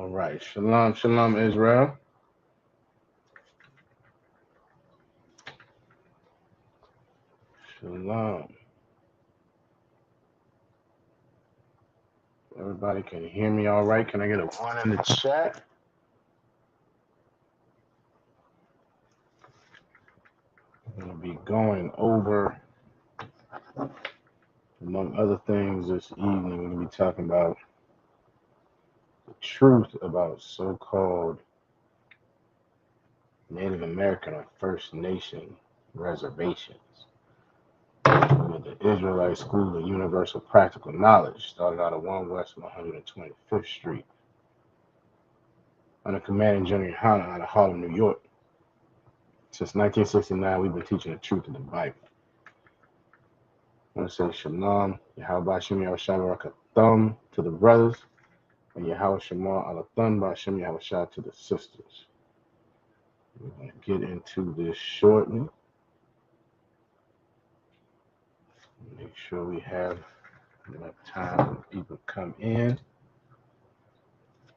All right. Shalom, shalom, Israel. Shalom. Everybody can hear me all right? Can I get a one in the chat? I'm going to be going over, among other things, this evening. We're going to be talking about the truth about so-called Native American or First Nation reservations. The Israelite School of Universal Practical Knowledge started out at 1 West 125th Street under Commanding General Hanna out of Harlem, New York. Since 1969, we've been teaching the truth of the Bible. I want to say Shalom, Yahweh Shem Yahweh Thumb to the brothers, and Yahweh Shema Alathun Bashem Yahweh Shah to the sisters. We're going to get into this shortly. Make sure we have enough time when people come in.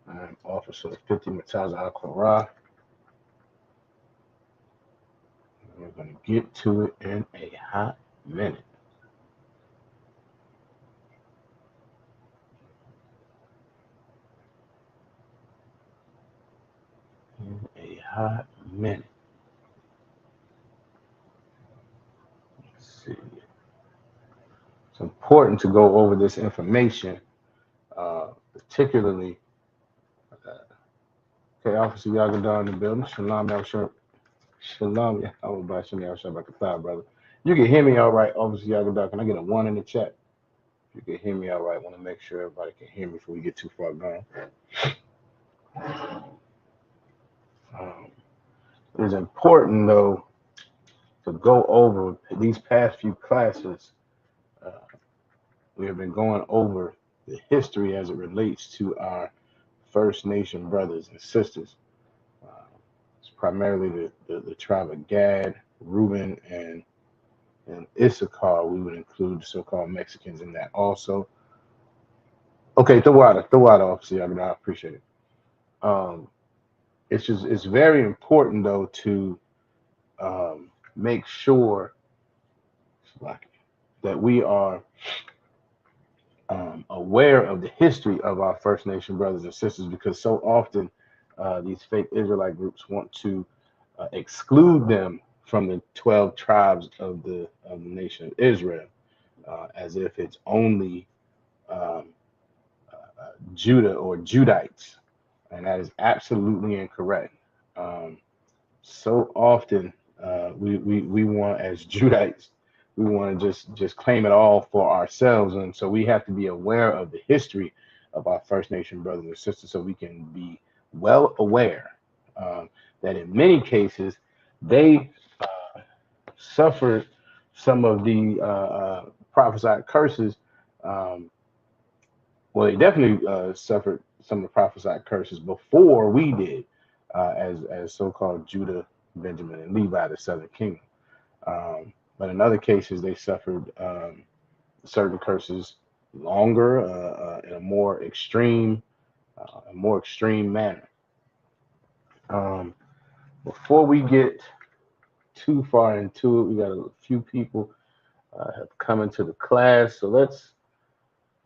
I'm Officer 50 Mataza Al Qur'an. We're going to get to it in a hot minute. In a hot minute. Let's see. It's important to go over this information, particularly. Okay, Officer Yagadan in the building. Shalom, Shalom, Yahweh Bashem Yahweh, brother. You can hear me all right, Officer Yagadan. Can I get a one in the chat? You can hear me all right. I want to make sure everybody can hear me before we get too far gone. It's important, though, to go over these past few classes. We have been going over the history as it relates to our First Nation brothers and sisters. It's primarily the tribe of Gad, Reuben, and Issachar. We would include the so-called Mexicans in that also. Okay, the water, Officer. I appreciate it. It's very important, though, to make sure that we are aware of the history of our First Nation brothers and sisters, because so often these fake Israelite groups want to exclude them from the 12 tribes of the nation of Israel, as if it's only Judah or Judites, and that is absolutely incorrect. So often we want, as Judites, we want to just claim it all for ourselves, and so we have to be aware of the history of our First Nation brothers and sisters, so we can be well aware that in many cases they suffered some of the prophesied curses. Well, they definitely suffered some of the prophesied curses before we did, as so-called Judah, Benjamin, and Levi, the southern kingdom. But in other cases, they suffered certain curses longer, in a more extreme manner. Before we get too far into it, we got a few people have come into the class, so let's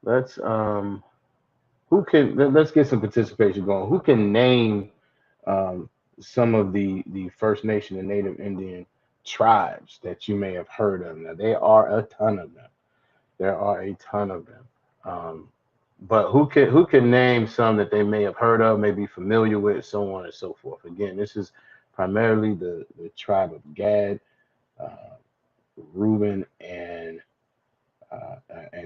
get some participation going. Who can name some of the First Nation and Native Indian tribes that you may have heard of? Now, there are a ton of them. But who can name some that they may have heard of, may be familiar with, so on and so forth? Again, this is primarily the tribe of Gad, Reuben, and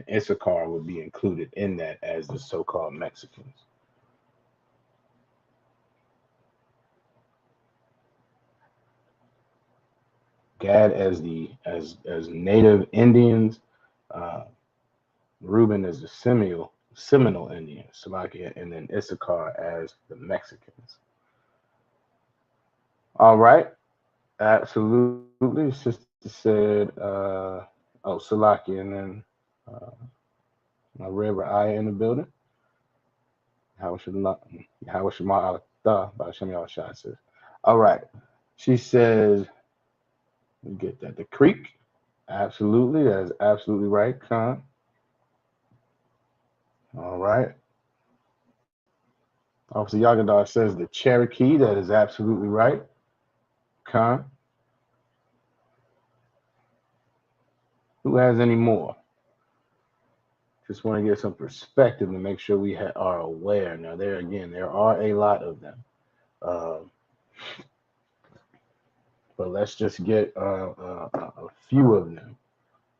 Issachar would be included in that as the so-called Mexicans. Gad as Native Indians, Reuben as the Seminole Indians, Slovakia, and then Issachar as the Mexicans. All right, absolutely. Sister said, Slovakia, and then my Reverend Aya in the building. Yahweh Shema Allah Ba'Shem Yahushua says. All right. She says, let me get that. The creek. Absolutely. That is absolutely right, Khan. All right. Officer Yagadar says the Cherokee. That is absolutely right, Khan. Who has any more? Just want to get some perspective to make sure we are aware. Now, there are a lot of them. But let's just get a few of them.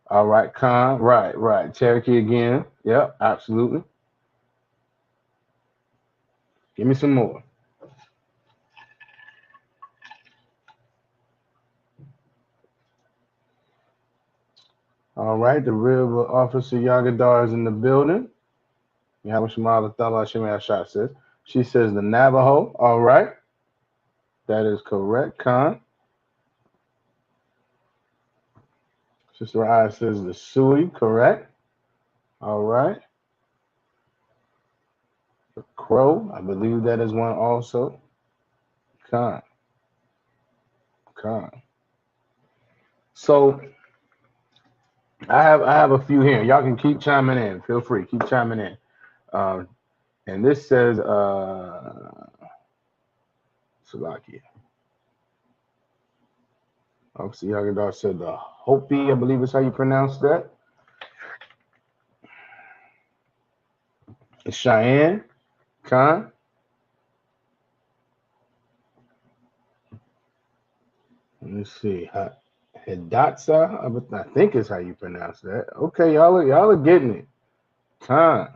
All right, Khan. Right. Cherokee again. Yep, absolutely. Give me some more. All right, the River Officer Yagadar is in the building. Yahweh Shema Thala Shema Shot says. She says the Navajo. All right. That is correct, Khan. Sister I says the Sioux. Correct. All right. The Crow. I believe that is one also. Khan. So I have a few here. Y'all can keep chiming in. Feel free. Keep chiming in. And this says Salakia. Obviously, Yagadar said the Hopi, I believe is how you pronounce that. It's Cheyenne, Khan. Let me see. Hidatsa, I think is how you pronounce that. Okay, y'all are getting it. Khan.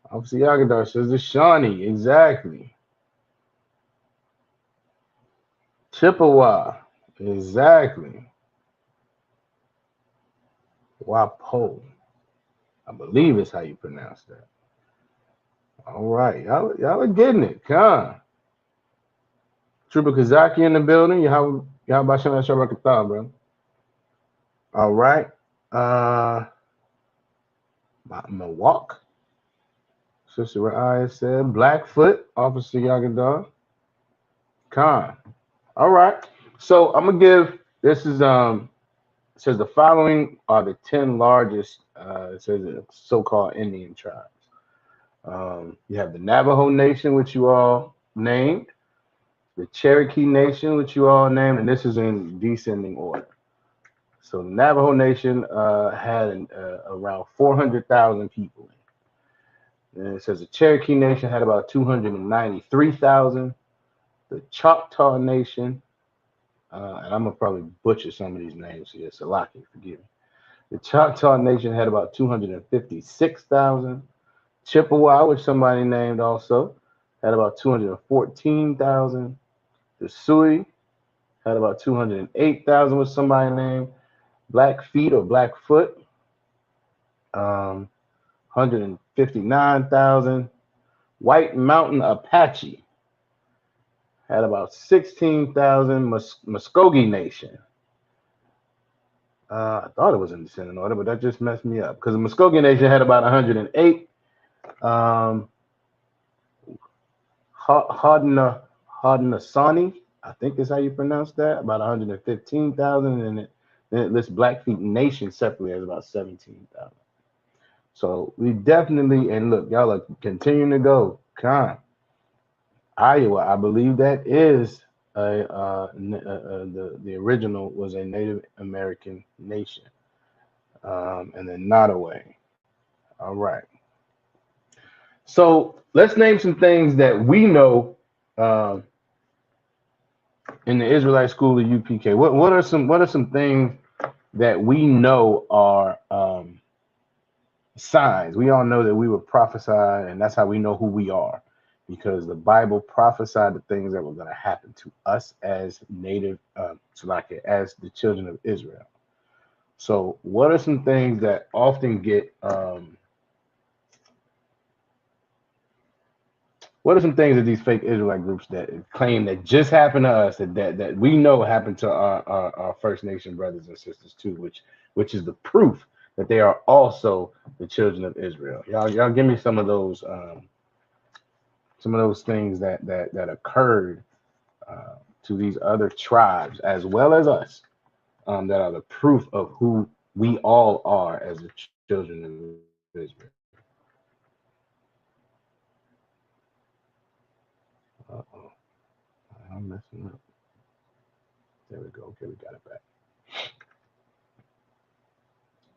Obviously, Yagadar says the Shawnee, exactly. Chippewa, exactly. Wapo, I believe is how you pronounce that. All right, y'all are getting it. Khan. Trooper Kazaki in the building. Y'all about Shem Shabbat, bro. All right. Milwaukee. Sister Ra'aya said Blackfoot, Officer Yagadar. Khan. All right. So I'm gonna give this is it says the following are the 10 largest it says so-called Indian tribes. You have the Navajo Nation, which you all named, the Cherokee Nation, which you all named, and this is in descending order. So the Navajo Nation had around 400,000 people. And it says the Cherokee Nation had about 293,000. The Choctaw Nation, and I'm gonna probably butcher some of these names here, so Salaki, forgive me. The Choctaw Nation had about 256,000. Chippewa, which somebody named also, had about 214,000. The Sioux had about 208,000, which somebody named. Blackfeet or Blackfoot, 159,000. White Mountain Apache had about 16,000. Muskogee Nation. I thought it was in descending order, but that just messed me up because the Muskogee Nation had about 108. Haudenosaunee, I think is how you pronounce that, about 115,000, and then it lists Blackfeet Nation separately as about 17,000. So we definitely, and look, y'all are continuing to go. Con. Iowa, I believe that is the original was a Native American nation, and then Nottoway. All right. So let's name some things that we know in the Israelite School of UPK. What are some things that we know are signs? We all know that we were prophesied, and that's how we know who we are, because the Bible prophesied the things that were going to happen to us as as the children of Israel. So, what are some things that often get? What are some things that these fake Israelite groups that claim that just happened to us that we know happened to our First Nation brothers and sisters too, which is the proof that they are also the children of Israel. Y'all give me some of those things that occurred to these other tribes as well as us, that are the proof of who we all are as the children of Israel. Uh-oh, I'm messing up. There we go. Okay, we got it back.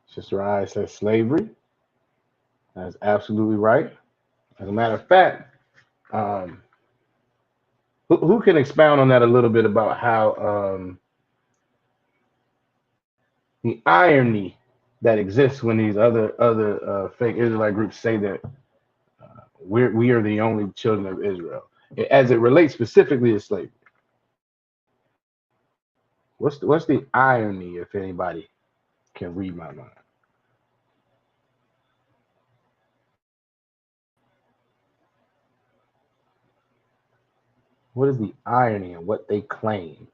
Sister I says slavery. That's absolutely right. As a matter of fact, um, who can expound on that a little bit about how the irony that exists when these other fake Israelite groups say that we are the only children of Israel, as it relates specifically to slavery. What's the irony, if anybody can read my mind? What is the irony in what they claim?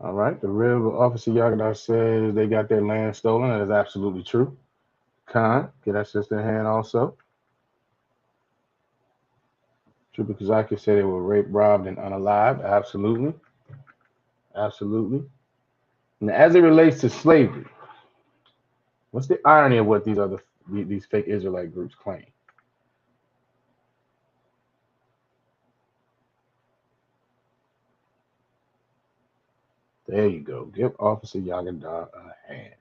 All right, the real officer Yagadah says they got their land stolen. That is absolutely true. Khan, get that sister in hand also. Trooper Kazaki said they were raped, robbed, and unalived. Absolutely. Absolutely. And as it relates to slavery, what's the irony of what these fake Israelite groups claim? There you go. Give Officer Yagadah a hand.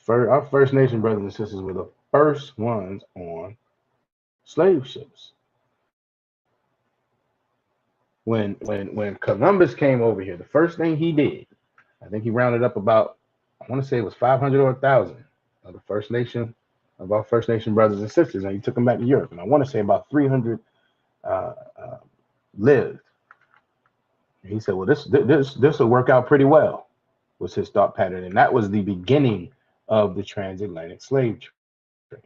Our First Nation brothers and sisters were the first ones on slave ships. When Columbus came over here, the first thing he did, I think he rounded up about, I want to say it was 500 or 1,000 of our First Nation brothers and sisters, and he took them back to Europe. And I want to say about 300 uh, uh, lived. And he said, "Well, this will work out pretty well," was his thought pattern, and that was the beginning of the transatlantic slave trade.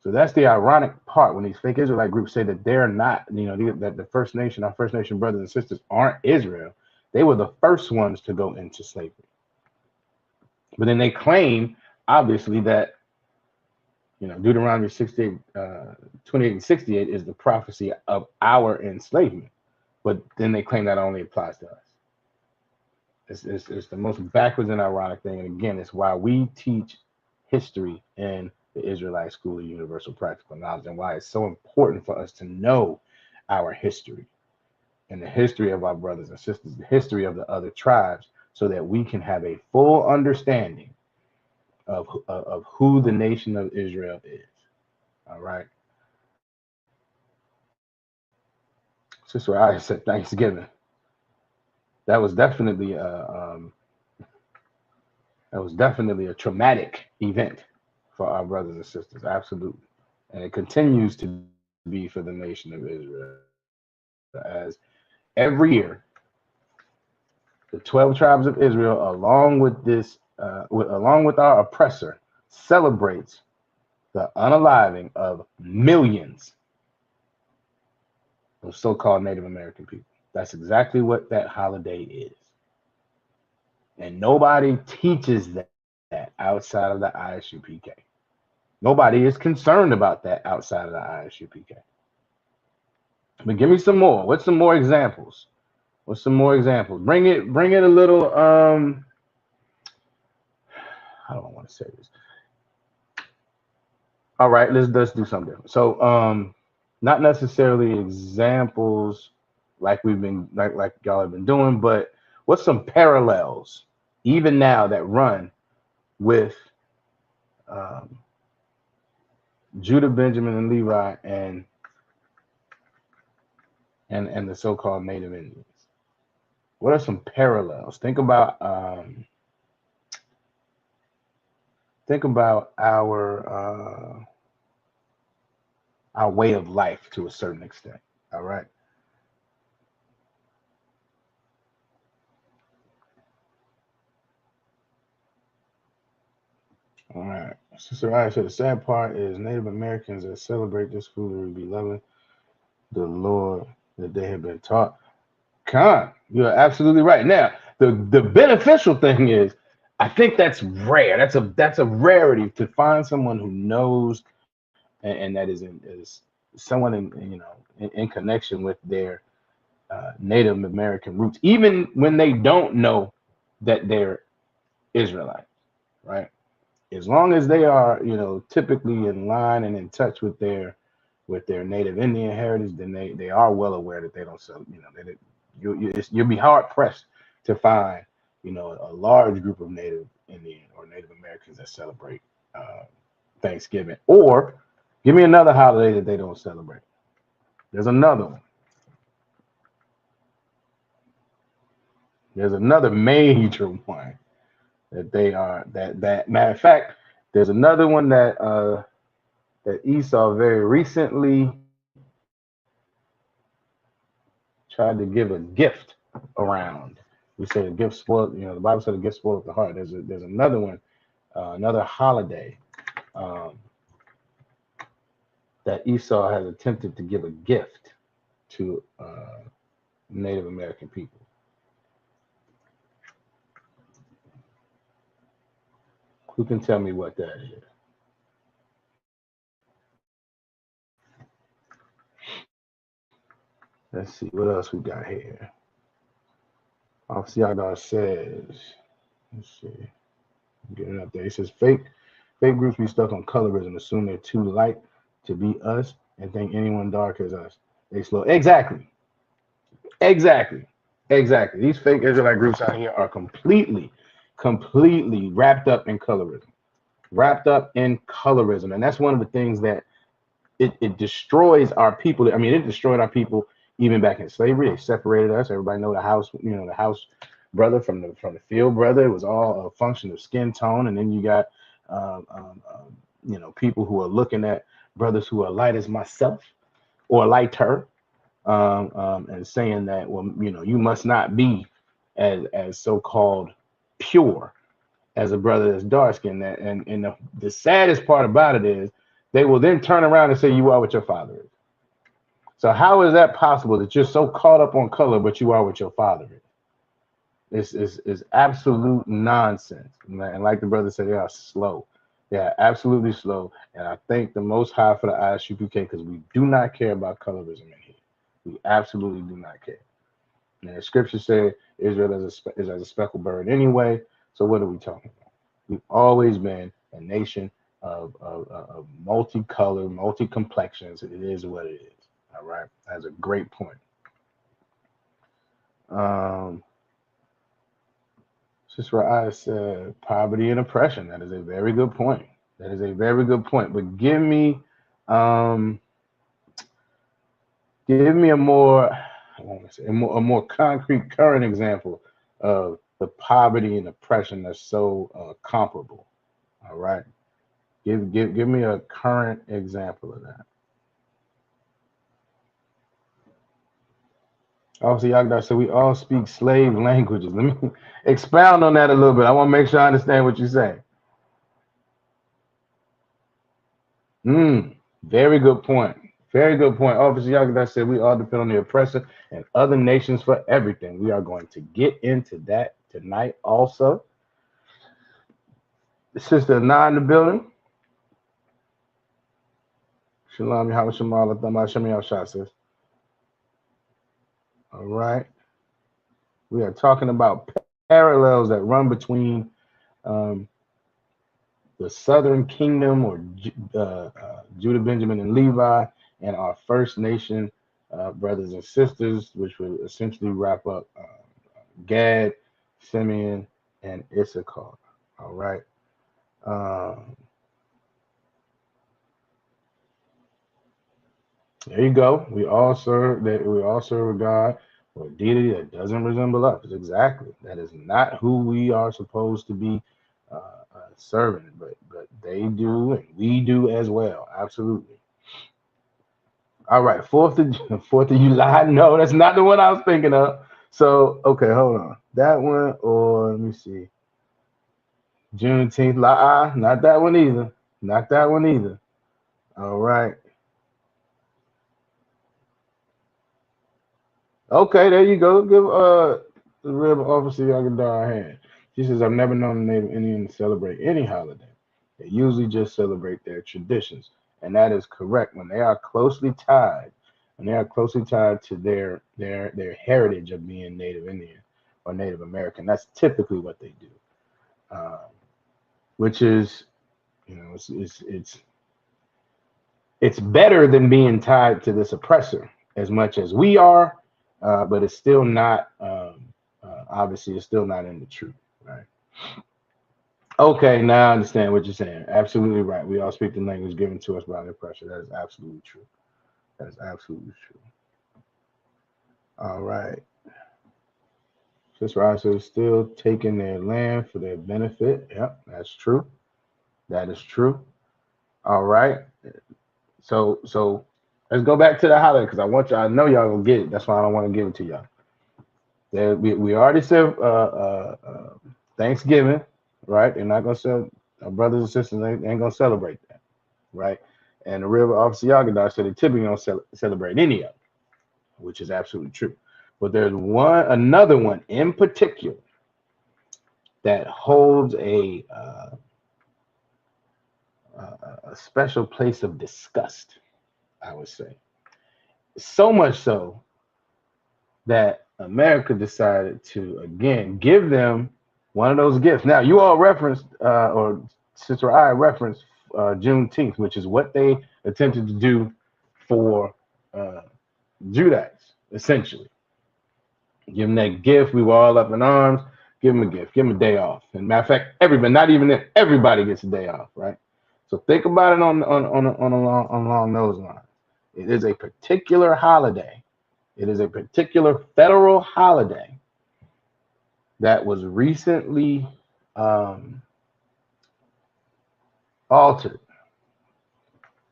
So that's the ironic part when these fake Israelite groups say that they're not, that the First Nation, our First Nation brothers and sisters aren't Israel. They were the first ones to go into slavery. But then they claim, obviously, that Deuteronomy 68, 28 and 68 is the prophecy of our enslavement. But then they claim that only applies to us. It's the most backwards and ironic thing. And again, it's why we teach history in the Israelite School of Universal Practical Knowledge, and why it's so important for us to know our history and the history of our brothers and sisters, the history of the other tribes, so that we can have a full understanding of who the nation of Israel is. All right. Sister I said Thanksgiving. That was definitely a traumatic event for our brothers and sisters. Absolutely. And it continues to be for the nation of Israel, as every year the 12 tribes of Israel, along with our oppressor, celebrates the unaliving of millions of so-called Native American people. That's exactly what that holiday is. And nobody teaches that outside of the ISUPK. Nobody is concerned about that outside of the ISUPK. But give me some more. What's some more examples? What's some more examples? Bring it a little how do I want to say this? All right, let's do something different. So not necessarily examples like like y'all have been doing, but what's some parallels even now that run with Judah, Benjamin, and Levi, and the so-called Native Indians? What are some parallels? Think about our way of life to a certain extent. All right. All right. Sister I said the sad part is Native Americans that celebrate this food will be loving the Lord that they have been taught. Con, you're absolutely right. Now, the beneficial thing is, I think that's rare. That's a rarity to find someone who knows and that is someone in connection with their Native American roots, even when they don't know that they're Israelites, right? As long as they are, typically in line and in touch with their Native Indian heritage, then they are well aware that they don't sell, that you'll be hard pressed to find, a large group of Native Indian or Native Americans that celebrate Thanksgiving. Or give me another holiday that they don't celebrate. There's another one. There's another major one that they are that matter of fact, there's another one that Esau very recently tried to give a gift around. We say a gift spoiled, the Bible said a gift spoiled the heart. There's another one, another holiday um, that Esau has attempted to give a gift to Native American people. Who can tell me what that is? Let's see what else we got here. Officer Yadar says, let's see, get it up there. He says fake groups be stuck on colorism, assume they're too light to be us, and think anyone dark is us. They slow. Exactly, exactly. These fake Israelite groups out here are completely wrapped up in colorism, and that's one of the things that it destroys our people. I mean, it destroyed our people even back in slavery. They separated us. Everybody know the house brother from the field brother. It was all a function of skin tone, and then you got people who are looking at brothers who are light as myself or lighter, and saying that, well, you must not be as so-called pure as a brother that's dark skinned. And the saddest part about it is they will then turn around and say you are what your father is. So how is that possible that you're so caught up on color, but you are what your father is? It's absolute nonsense. And like the brother said, they are slow. They are absolutely slow. And I thank the Most High for the ISUPK, because we do not care about colorism in here. We absolutely do not care. And the scripture said Israel is as a speckled bird anyway. So what are we talking about? We've always been a nation of multicolored, multi-complexions. It is what it is. All right. That's a great point. Sister I said poverty and oppression. That is a very good point. That is a very good point. But give me a more, I want to say a more concrete current example of the poverty and oppression that's so comparable. All right. Give me a current example of that. Also, Yagdar said we all speak slave languages. Let me expound on that a little bit. I want to make sure I understand what you're saying. Very good point. Very good point. Officer Yagdar said we all depend on the oppressor and other nations for everything. We are going to get into that tonight also. Sister Anna in the building. Shalom, Yahweh Shemal, Atama, Shem Yahshua, sis. All right. We are talking about parallels that run between the southern kingdom, or Judah, Benjamin, and Levi, and our First Nation brothers and sisters, which will essentially wrap up Gad, Simeon, and Issachar. All right. There you go. We all serve a God or a deity that doesn't resemble us. Exactly. That is not who we are supposed to be serving, but they do, and we do as well. Absolutely. All right, Fourth of July. No, that's not the one I was thinking of. So okay, hold on. That one, or let me see. Juneteenth. Not that one either. Not that one either. All right. Okay, there you go. Give the real officer Yagadar a hand. She says, I've never known a Native Indian to celebrate any holiday. They usually just celebrate their traditions. And that is correct. When they are closely tied, when they are closely tied to their heritage of being Native Indian or Native American, that's typically what they do. Um, which is, it's better than being tied to this oppressor as much as we are, but it's still not. Obviously, it's still not in the truth, right? Okay, now I understand what you're saying. Absolutely right. We all speak the language given to us by the oppressor. That is absolutely true. That is absolutely true. All right. Sister Ryan says still taking their land for their benefit. Yep, that's true. That is true. All right. So let's go back to the holiday because I want y'all. I know y'all gonna get it. That's why I don't want to give it to y'all. We already said Thanksgiving, right? They're not gonna sell. Our brothers and sisters ain't gonna celebrate that, right? And the River Officer Yagadar said they typically don't celebrate any of it, which is absolutely true. But there's another one in particular that holds a special place of disgust, I would say. So much so that America decided to again give them one of those gifts. Now, you all referenced, or Sister I referenced Juneteenth, which is what they attempted to do for uh, Judites, essentially. Give them that gift. We were all up in arms. Give them a gift. Give them a day off. And matter of fact, everybody, not even if everybody gets a day off, right? So think about it along those lines. It is a particular holiday. It is a particular federal holiday that was recently um, altered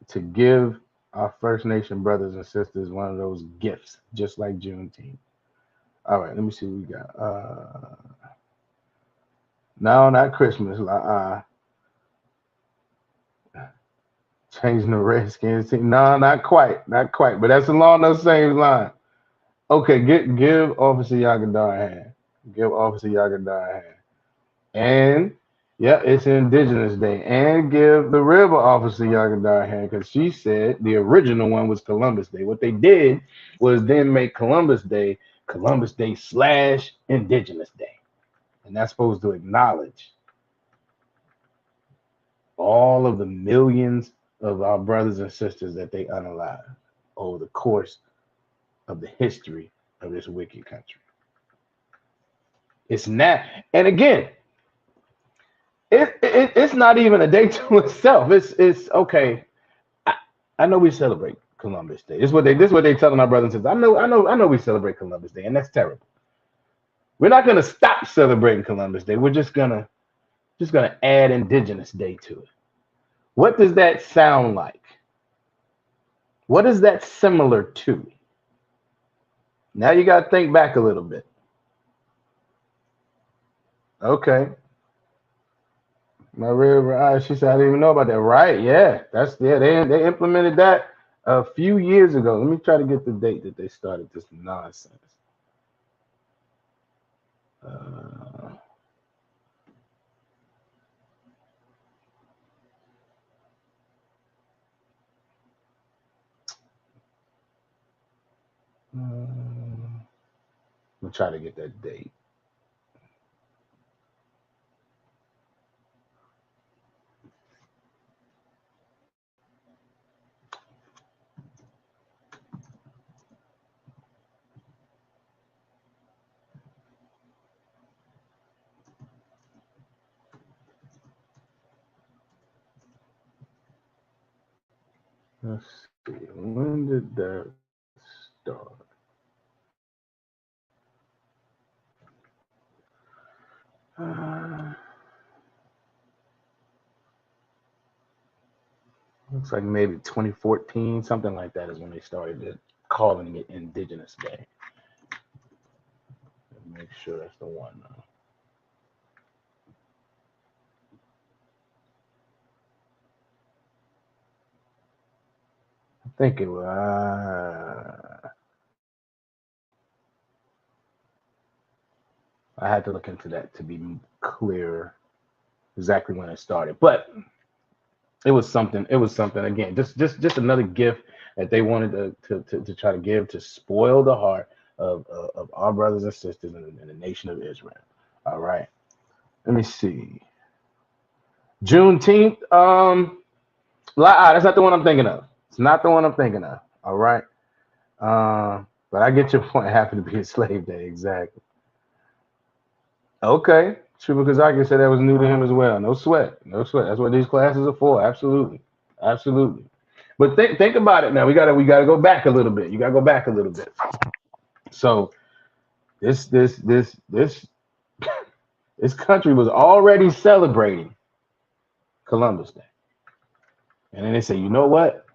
to give our First Nation brothers and sisters one of those gifts, just like Juneteenth. All right, let me see what we got. No, not Christmas. Changing the Redskins team. No, not quite, not quite. But that's along those same lines. Okay, give Officer Yagadar a hand. Give Officer Yagadar a hand. And yeah, it's Indigenous Day. And give the River Officer Yagadar a hand because she said the original one was Columbus Day. What they did was then make Columbus Day / Indigenous Day. And that's supposed to acknowledge all of the millions of our brothers and sisters that they unalived over the course of the history of this wicked country. It's not, and again, it's not even a day to itself. It's okay. I, I know we celebrate Columbus Day. This is what they telling our brothers and sisters. I know we celebrate Columbus Day, and that's terrible. We're not gonna stop celebrating Columbus Day. We're just gonna add Indigenous Day to it. What does that sound like? What is that similar to? Now you got to think back a little bit. Okay. My river, she said, I didn't even know about that. Right. Yeah. They implemented that a few years ago. Let me try to get the date that they started this nonsense. Uh, I'm going to try to get that date. Let's see. When did that start? Uh, Looks like maybe 2014, something like that is when they started calling it Indigenous Day. Make sure that's the one. think it was. I had to look into that to be clear exactly when it started, but it was something. It was something again. Just another gift that they wanted to try to give to spoil the heart of our brothers and sisters in the nation of Israel. All right. Let me see. Juneteenth. That's not the one I'm thinking of. It's not the one I'm thinking of. All right. But I get your point. It happened to be a slave day, exactly. Okay. True, because I can say that was new to him as well. No sweat. No sweat. That's what these classes are for. Absolutely. Absolutely. But think about it now. We gotta go back a little bit. You gotta go back a little bit. So this this country was already celebrating Columbus Day. And then they say, you know what?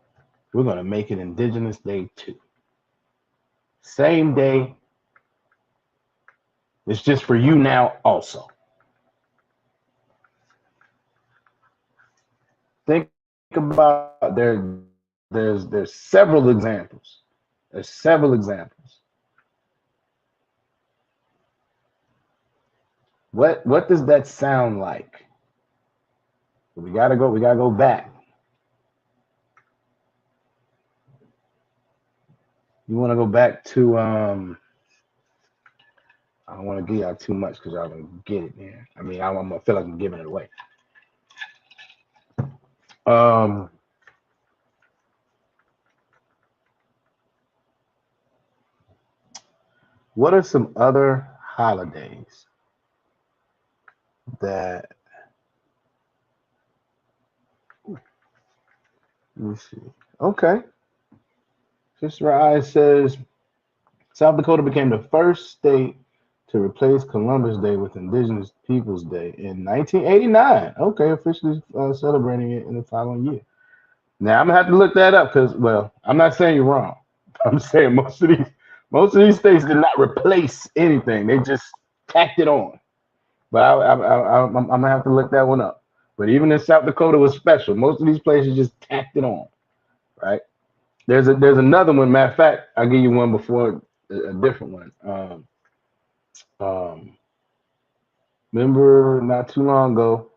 We're gonna make it Indigenous Day too. Same day. It's just for you now also. Think about there's several examples. There's several examples. What does that sound like? We gotta go back. You wanna go back to I don't want to give y'all too much because y'all gonna get it, man. I mean, I'm gonna feel like I'm giving it away. Um, what are some other holidays that let me see? Okay, Sister Eye says South Dakota became the first state to replace Columbus Day with Indigenous Peoples Day in 1989. Okay, officially celebrating it in the following year. Now I'm gonna have to look that up because, well, I'm not saying you're wrong. I'm saying most of these states did not replace anything. They just tacked it on. But I'm gonna have to look that one up. But even in South Dakota was special. Most of these places just tacked it on, right? There's another one. Matter of fact, I'll give you one before a different one. Um, remember not too long ago,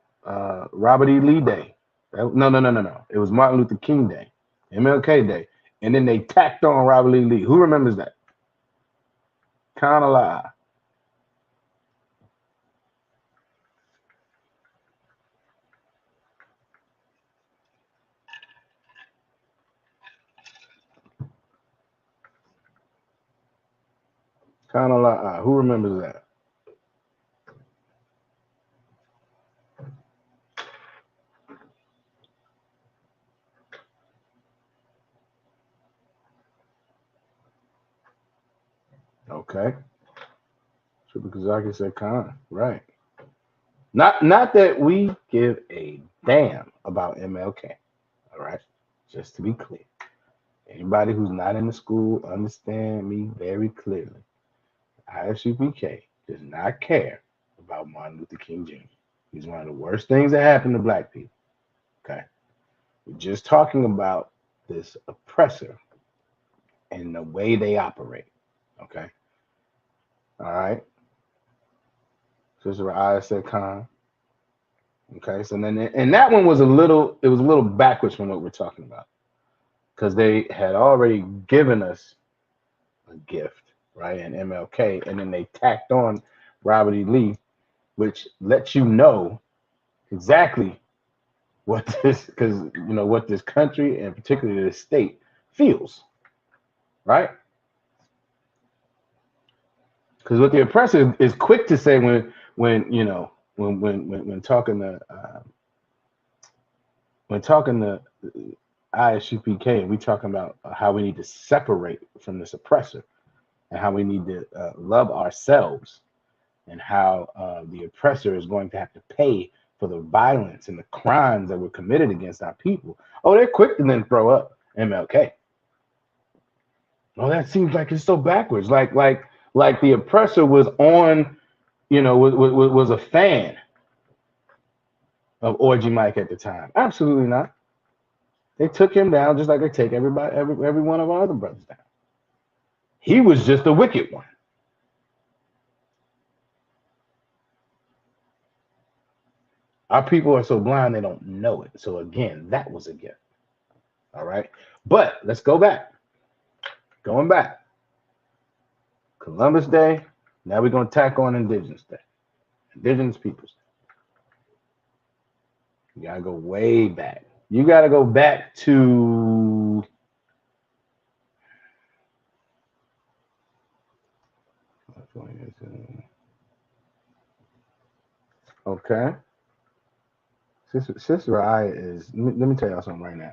Robert E. Lee Day. No. It was Martin Luther King Day, MLK Day, and then they tacked on Robert E. Lee. Who remembers that? Kind of lie. Kind of lie. Who remembers that? Okay. Triple Kazaki said Khan. Right. Not that we give a damn about MLK. All right. Just to be clear. Anybody who's not in the school understand me very clearly. ISUPK does not care about Martin Luther King Jr. He's one of the worst things that happened to black people. Okay. We're just talking about this oppressor and the way they operate. Okay. All right. Sister I said Khan. Okay. So then and that one was a little backwards from what we're talking about. Because they had already given us a gift, right? And MLK, and then they tacked on Robert E. Lee, which lets you know exactly what this, because you know what this country and particularly this state feels, right? Because what the oppressor is quick to say when you know when talking to ISUPK, we talking about how we need to separate from this oppressor and how we need to love ourselves and how the oppressor is going to have to pay for the violence and the crimes that were committed against our people. Oh, they're quick to then throw up MLK. Oh, that seems like it's so backwards. Like the oppressor was on, you know, was a fan of Orgy Mike at the time. Absolutely not. They took him down just like they take every one of our other brothers down. He was just the wicked one. Our people are so blind they don't know it. So again, that was a gift. All right. But let's go back. Going back. Columbus Day. Now we're gonna tack on Indigenous Day. Indigenous Peoples Day. You gotta go way back. You gotta go back to okay. Sister I is let me tell y'all something right now.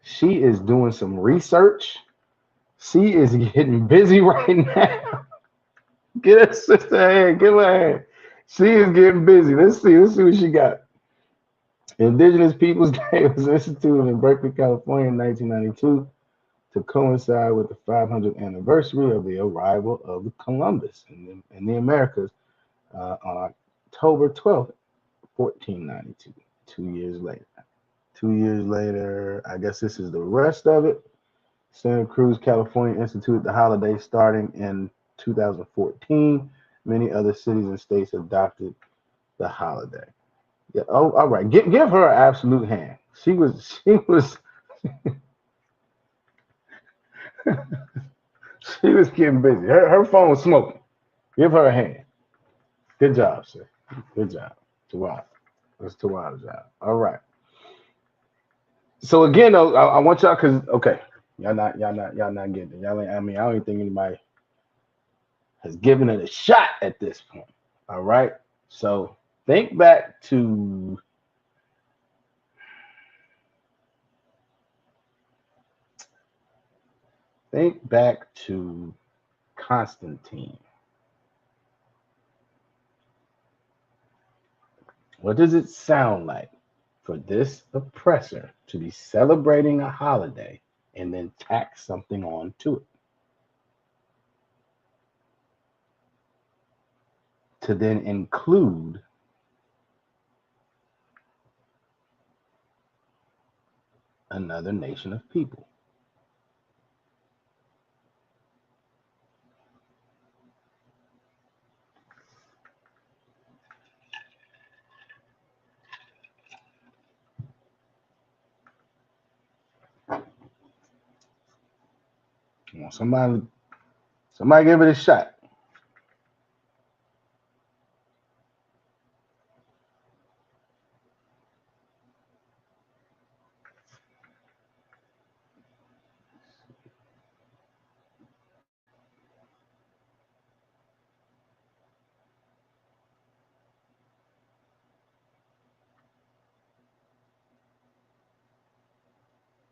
She is doing some research. She is getting busy right now. Get her sister a hand. Give her a hand. She is getting busy. Let's see. Let's see what she got. Indigenous Peoples Day was instituted in Berkeley, California in 1992 to coincide with the 500th anniversary of the arrival of Columbus in the Americas on October 12th, 1492. 2 years later. 2 years later, I guess this is the rest of it. Santa Cruz, California instituted the holiday starting in 2014. Many other cities and states adopted the holiday. Yeah. Oh, all right. Give her an absolute hand. She was getting busy. Her phone was smoking. Give her a hand. Good job, sir. Good job. Tawad. That's Tawad's job. All right. So again, though, I want y'all because okay, y'all not getting it. Y'all ain't, I mean, I don't even think anybody has given it a shot at this point. All right. So think back to Constantine. What does it sound like for this oppressor to be celebrating a holiday and then tack something on to it? To then include another nation of people. You know, somebody give it a shot.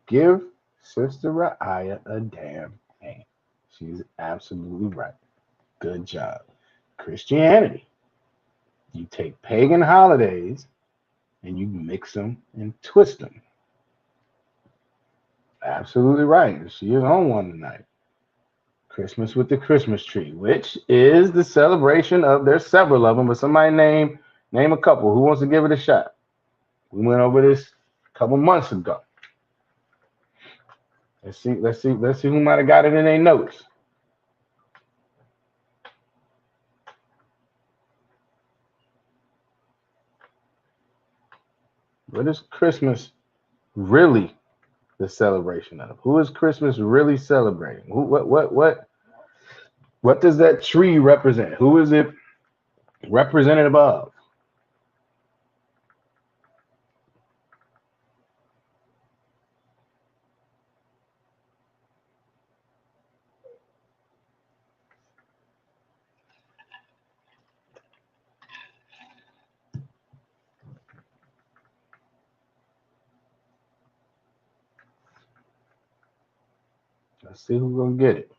Give Sister Ra'aya a damn hand. She's absolutely right. Good job. Christianity. You take pagan holidays and you mix them and twist them. Absolutely right. She is on one tonight. Christmas with the Christmas tree, which is the celebration of, there's several of them, but somebody name a couple. Who wants to give it a shot? We went over this a couple months ago. Let's see who might have got it in their notes. What is Christmas really the celebration of? Who is Christmas really celebrating? Who, what does that tree represent? Who is it representative of? Let's see who's gonna get it.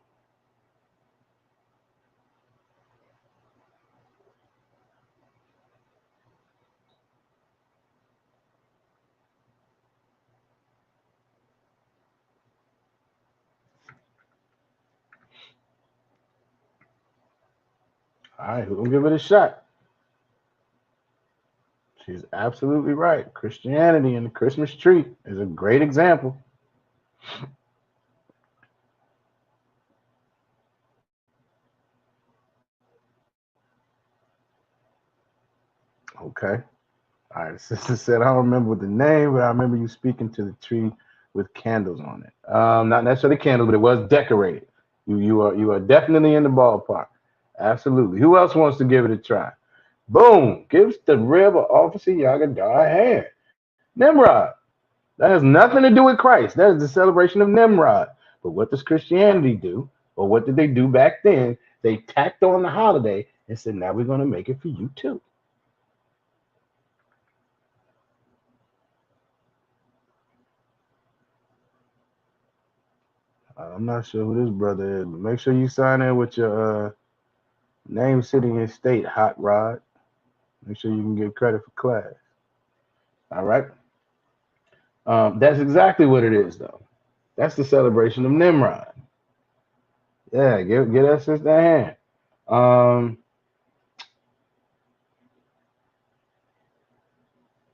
All right, who's gonna give it a shot? She's absolutely right. Christianity and the Christmas tree is a great example. Okay. All right. The sister said, I don't remember the name, but I remember you speaking to the tree with candles on it. Not necessarily candles, but it was decorated. You are definitely in the ballpark. Absolutely. Who else wants to give it a try? Boom. Gives the river officer Yagadah a hand. Nimrod. That has nothing to do with Christ. That is the celebration of Nimrod. But what does Christianity do? Or what did they do back then? They tacked on the holiday and said, now we're going to make it for you too. I'm not sure who this brother is, but make sure you sign in with your name, city, and state, Hot Rod. Make sure you can get credit for class. All right. That's exactly what it is, though. That's the celebration of Nimrod. Yeah, get that sister a hand. Um,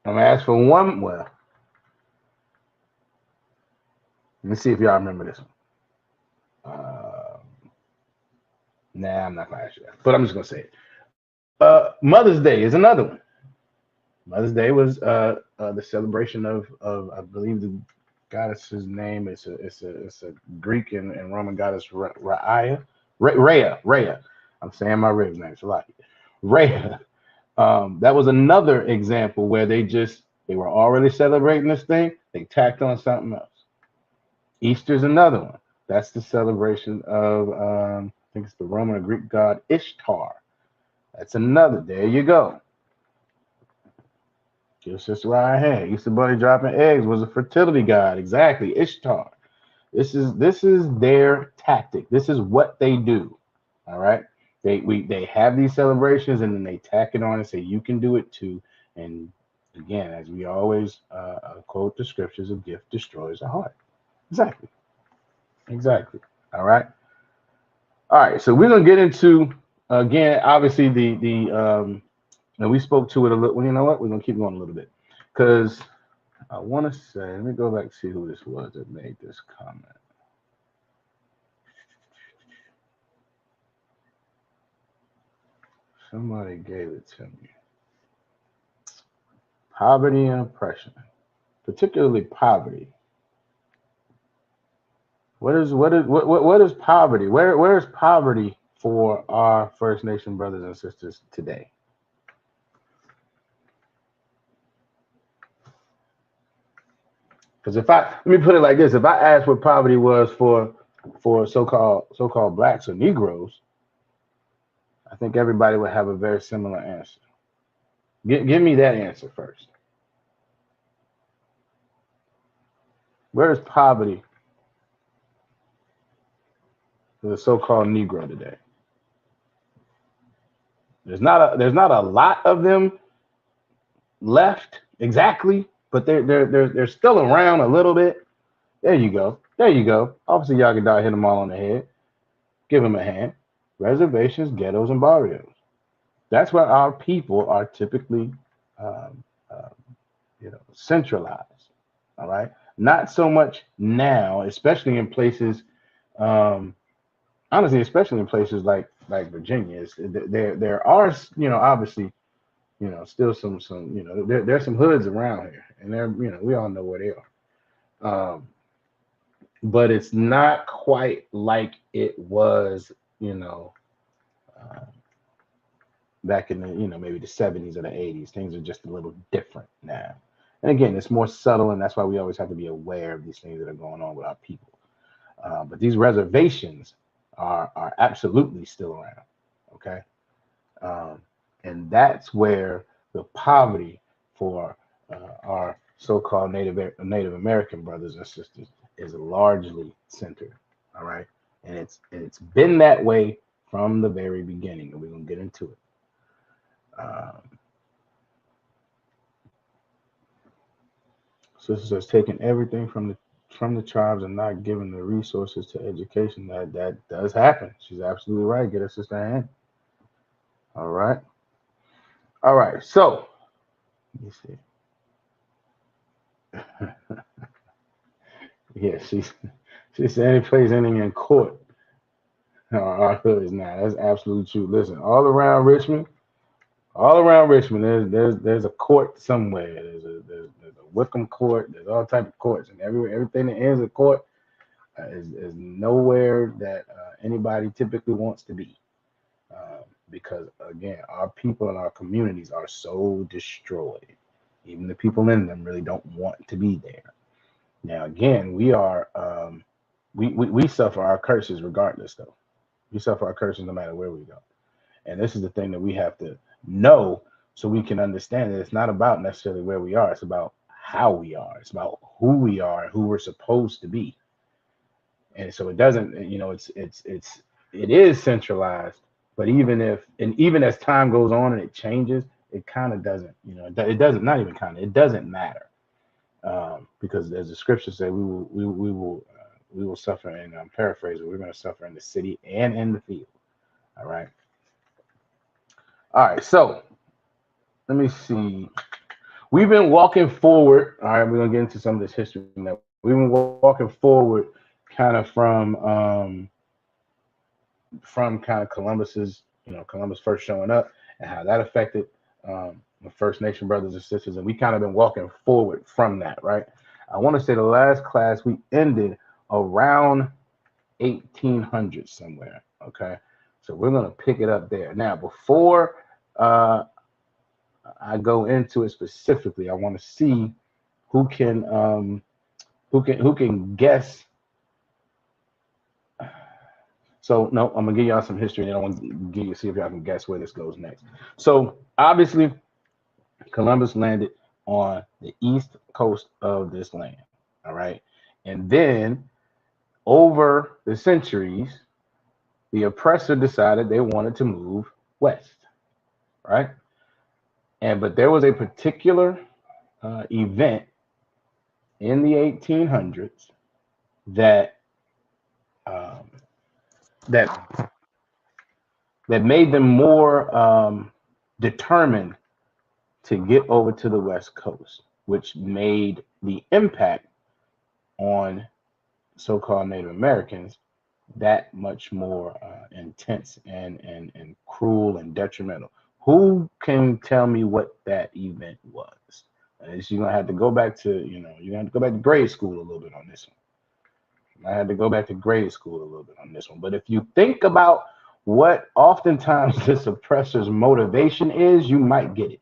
I'm gonna ask for one. Well, let me see if y'all remember this one. Nah, I'm not gonna ask you that, but I'm just gonna say it. Mother's Day is another one. Mother's Day was the celebration of I believe the goddess's name is a Greek and Roman goddess Rhea. I'm saying my real name, it's a lot. Rhea. That was another example where they were already celebrating this thing. They tacked on something else. Easter's another one. That's the celebration of I think it's the Roman or Greek god Ishtar. That's another. There you go. Give Sister right hand. Easter Bunny dropping eggs was a fertility god. Exactly. Ishtar. This is their tactic. This is what they do. All right. They have these celebrations and then they tack it on and say you can do it too. And again, as we always quote the scriptures, a gift destroys a heart. Exactly. Exactly. All right. All right. So we're gonna get into again, obviously and we spoke to it a little. Well, you know what? We're gonna keep going a little bit because I want to say. Let me go back and see who this was that made this comment. Somebody gave it to me. Poverty and oppression, particularly poverty. What is poverty? Where is poverty for our First Nation brothers and sisters today? Because if I let me put it like this, if I asked what poverty was for so-called blacks or Negroes, I think everybody would have a very similar answer. Give me that answer first. Where is poverty for the so-called Negro today? There's not a lot of them left exactly, but they're still around a little bit. There you go. There you go. Officer Yagada hit them all on the head. Give them a hand. Reservations, ghettos, and barrios. That's where our people are typically, um, uh, centralized. All right. Not so much now, especially in places. Um, Honestly, especially in places like Virginia, there are obviously still some there's some hoods around here, and they're we all know where they are. But it's not quite like it was uh, back in the maybe the 70s or the 80s. Things are just a little different now. And again, it's more subtle, and that's why we always have to be aware of these things that are going on with our people. But these reservations are absolutely still around. Okay, um, and that's where the poverty for our so-called Native American brothers and sisters is largely centered. All right, and it's been that way from the very beginning, and we're gonna get into it. Um, Sister says taking everything from the tribes and not giving the resources to education. That does happen. She's absolutely right. Get her sister a hand. All right. All right. So You see. Yeah, she said any place ending in court. Our hood is not. That's absolutely true. Listen, all around Richmond, there's a court somewhere. There's a Wickham court. There's all type of courts, and everything that ends in court is nowhere that anybody typically wants to be. Because again, our people and our communities are so destroyed. Even the people in them really don't want to be there. Now, again, we suffer our curses regardless, though. We suffer our curses no matter where we go. And this is the thing that we have to know so we can understand that it's not about necessarily where we are. It's about how we are. It's about who we are and who we're supposed to be. And so it doesn't, it is centralized, but even as time goes on and it changes, it kind of doesn't, it doesn't, not even kind of, it doesn't matter. Because as the scriptures say, we will suffer, and I'm paraphrasing, we're going to suffer in the city and in the field. All right. All right. So let me see. We've been walking forward. All right. We're going to get into some of this history now. We've been walking forward kind of from kind of Columbus's, Columbus first showing up and how that affected the First Nation brothers and sisters. And we kind of been walking forward from that, right? I want to say the last class we ended around 1800 somewhere. Okay. So we're going to pick it up there. Now, before I go into it specifically, I want to see who can guess. So no, I'm gonna give y'all some history, and then I want to see if y'all can guess where this goes next. So obviously, Columbus landed on the east coast of this land. All right, and then over the centuries, the oppressor decided they wanted to move west. Right, but there was a particular event in the 1800s that that made them more determined to get over to the West Coast, which made the impact on so-called Native Americans that much more intense and cruel and detrimental. Who can tell me what that event was? You're gonna have to go back to, you're gonna have to go back to grade school a little bit on this one. I had to go back to grade school a little bit on this one. But if you think about what oftentimes this oppressor's motivation is, you might get it.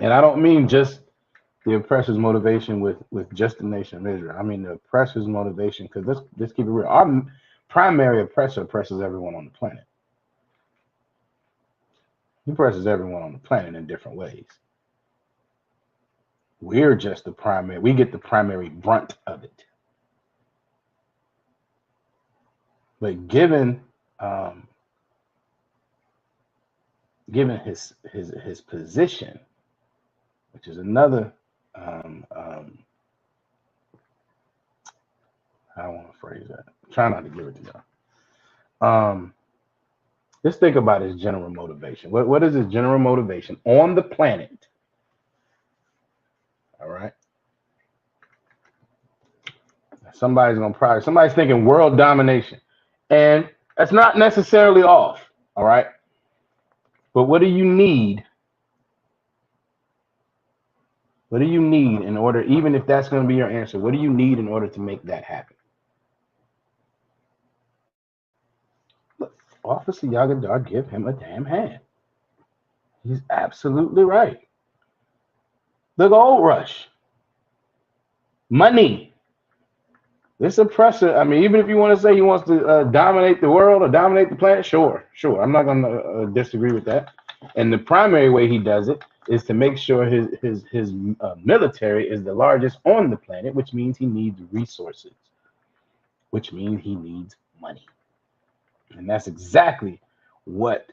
And I don't mean just the oppressor's motivation with just the nation of Israel. I mean the oppressor's motivation, because let's keep it real. Our primary oppressor oppresses everyone on the planet. He oppresses everyone on the planet in different ways. We're just the primary. We get the primary brunt of it. But given his position, which is another I don't want to phrase that. Try not to give it to y'all. Let's think about his general motivation. What is his general motivation on the planet? All right. Somebody's thinking world domination. And that's not necessarily off. All right. But what do you need? What do you need in order, even if that's going to be your answer, what do you need in order to make that happen? Look, Officer Yagadar, give him a damn hand. He's absolutely right. The gold rush. Money. This oppressor, I mean, even if you want to say he wants to dominate the world or dominate the planet, sure. I'm not going to disagree with that. And the primary way he does it is to make sure his military is the largest on the planet, which means he needs resources, which means he needs money. And that's exactly what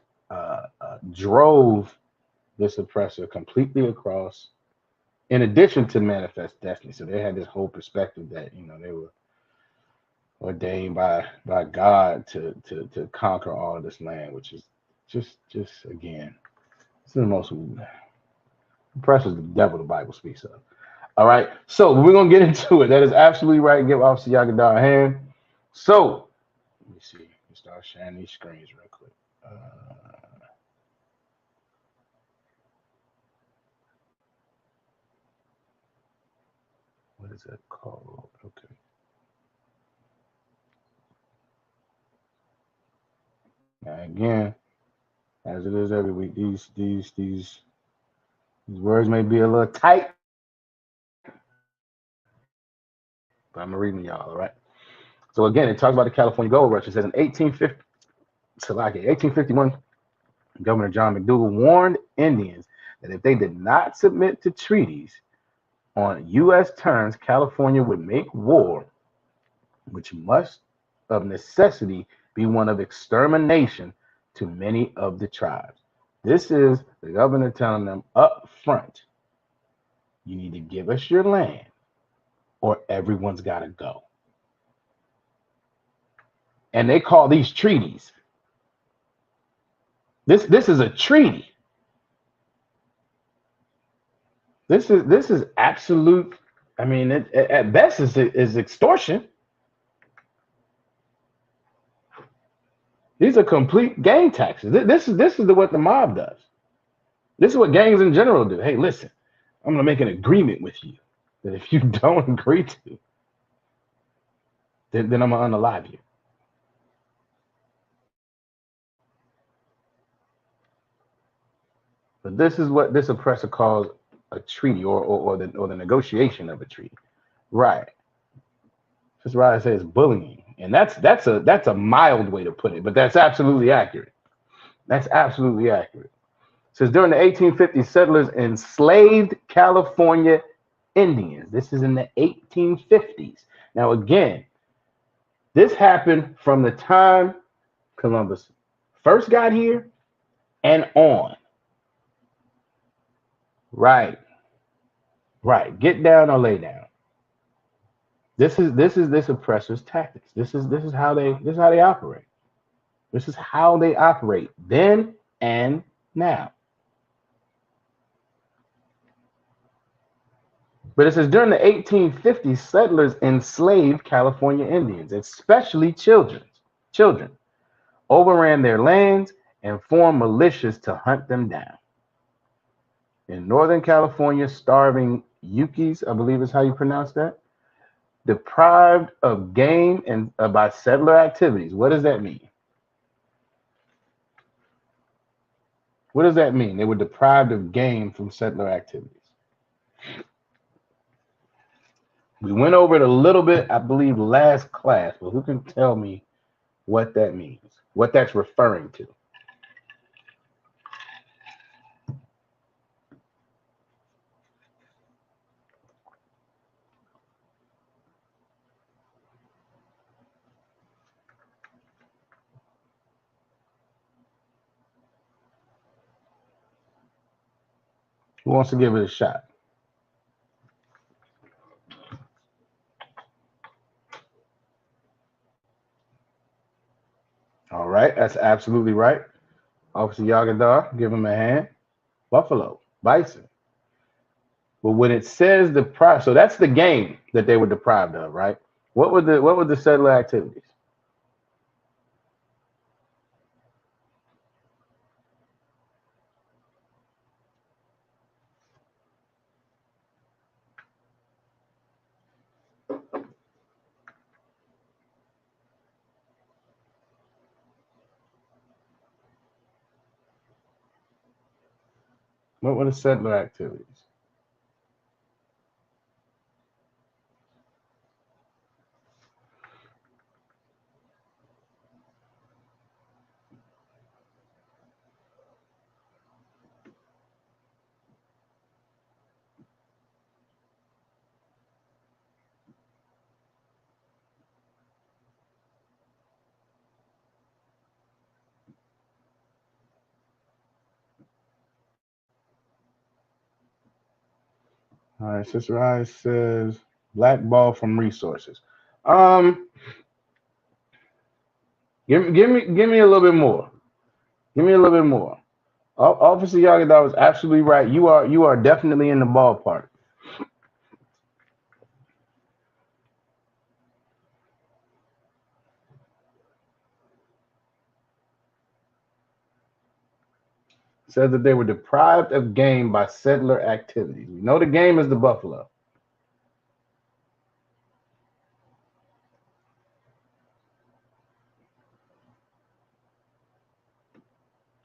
drove this oppressor completely across, in addition to manifest destiny. So they had this whole perspective that, they were ordained by God to conquer all of this land, which is just again, it's the most oppressive the devil the Bible speaks of. All right, so we're gonna get into it. That is absolutely right. Give Officer Yagadar a hand. So let me see. Let me start sharing these screens real quick. What is that called? Okay. Now again, as it is every week, these words may be a little tight, but I'm reading y'all. All right. So again, it talks about the California Gold Rush. It says in 1850, Salaki, 1851, Governor John McDougal warned Indians that if they did not submit to treaties on U.S. terms, California would make war, which must of necessity be one of extermination to many of the tribes. This is the governor telling them up front, you need to give us your land or everyone's got to go. And they call these treaties. This is a treaty. This is absolute. I mean, at best is extortion. These are complete gang taxes. This is what the mob does. This is what gangs in general do. Hey, listen, I'm gonna make an agreement with you that if you don't agree to, then I'm gonna unalive you. But this is what this oppressor calls a treaty or the negotiation of a treaty. Right. That's why I say it's bullying. And that's a mild way to put it, but that's absolutely accurate. That's absolutely accurate. It says during the 1850s, settlers enslaved California Indians. This is in the 1850s. Now, again, this happened from the time Columbus first got here and on. Right, right. Get down or lay down. This is this oppressor's tactics. This is how they operate. This is how they operate then and now. But it says during the 1850s, settlers enslaved California Indians, especially children, overran their lands and formed militias to hunt them down. In Northern California, starving Yukis, I believe is how you pronounce that, deprived of game and by settler activities. What does that mean? What does that mean? They were deprived of game from settler activities. We went over it a little bit, I believe, last class, but who can tell me what that means, what that's referring to? Who wants to give it a shot? All right, that's absolutely right. Officer Yagadar, give him a hand. Buffalo, bison. But when it says deprived, so that's the game that they were deprived of, right? What were the settler activities? What were the settler activities? All right, Sister Eyes says blackball from resources. Um, Give me a little bit more. Give me a little bit more. Officer Yagada was absolutely right. You are definitely in the ballpark. Says that they were deprived of game by settler activities. We know the game is the buffalo.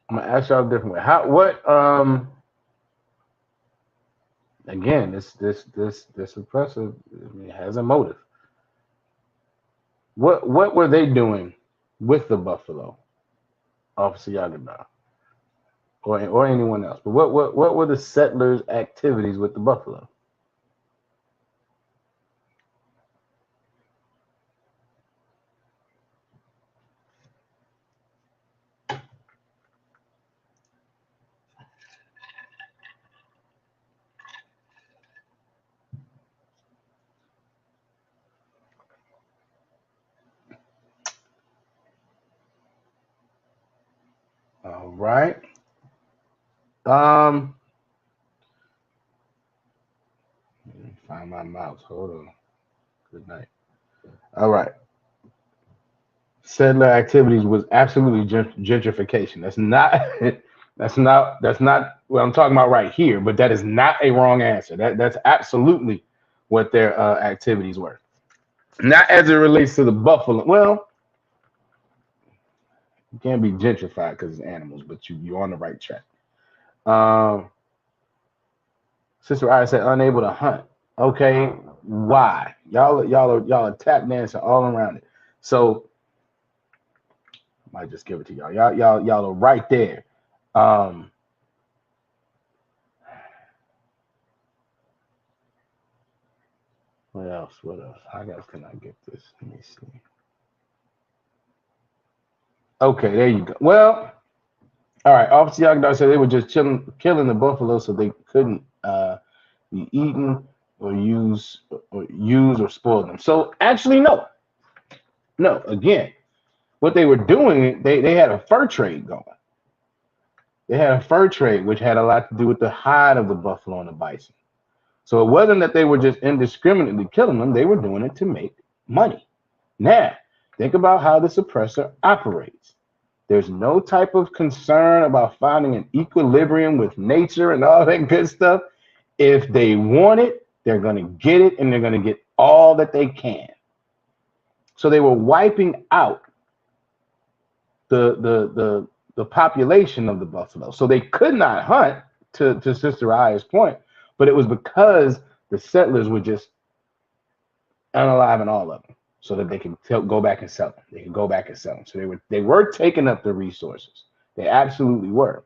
I'm gonna ask y'all a different way. Again, this oppressive, I mean, has a motive. What were they doing with the buffalo, Officer Yagada, or anyone else? But what were the settlers' activities with the buffalo? All right. Um, let me find my mouse. Hold on. Good night. All right. Settler activities was absolutely gentrification. That's not that's not what I'm talking about right here. But that is not a wrong answer. That's absolutely what their activities were. Not as it relates to the buffalo. Well, you can't be gentrified because it's animals, but you're on the right track. Um, Sister I said unable to hunt. Okay, why? Y'all are tap dancing all around it. So I might just give it to y'all. Y'all are right there. Um, what else? What else? How else can I get this? Let me see. Okay, there you go. Well, all right. Officer Yagdar said they were just killing the buffalo so they couldn't be eaten or use or spoil them. So actually, no, no. Again, what they were doing, they had a fur trade going. They had a fur trade, which had a lot to do with the hide of the buffalo and the bison. So it wasn't that they were just indiscriminately killing them; they were doing it to make money. Now, think about how the suppressor operates. There's no type of concern about finding an equilibrium with nature and all that good stuff. If they want it, they're going to get it and they're going to get all that they can. So they were wiping out the population of the buffalo. So they could not hunt, to Sister Aya's point, but it was because the settlers were just unaliving all of them so that they could go back and sell them. They could go back and sell them. So they were taking up the resources. They absolutely were.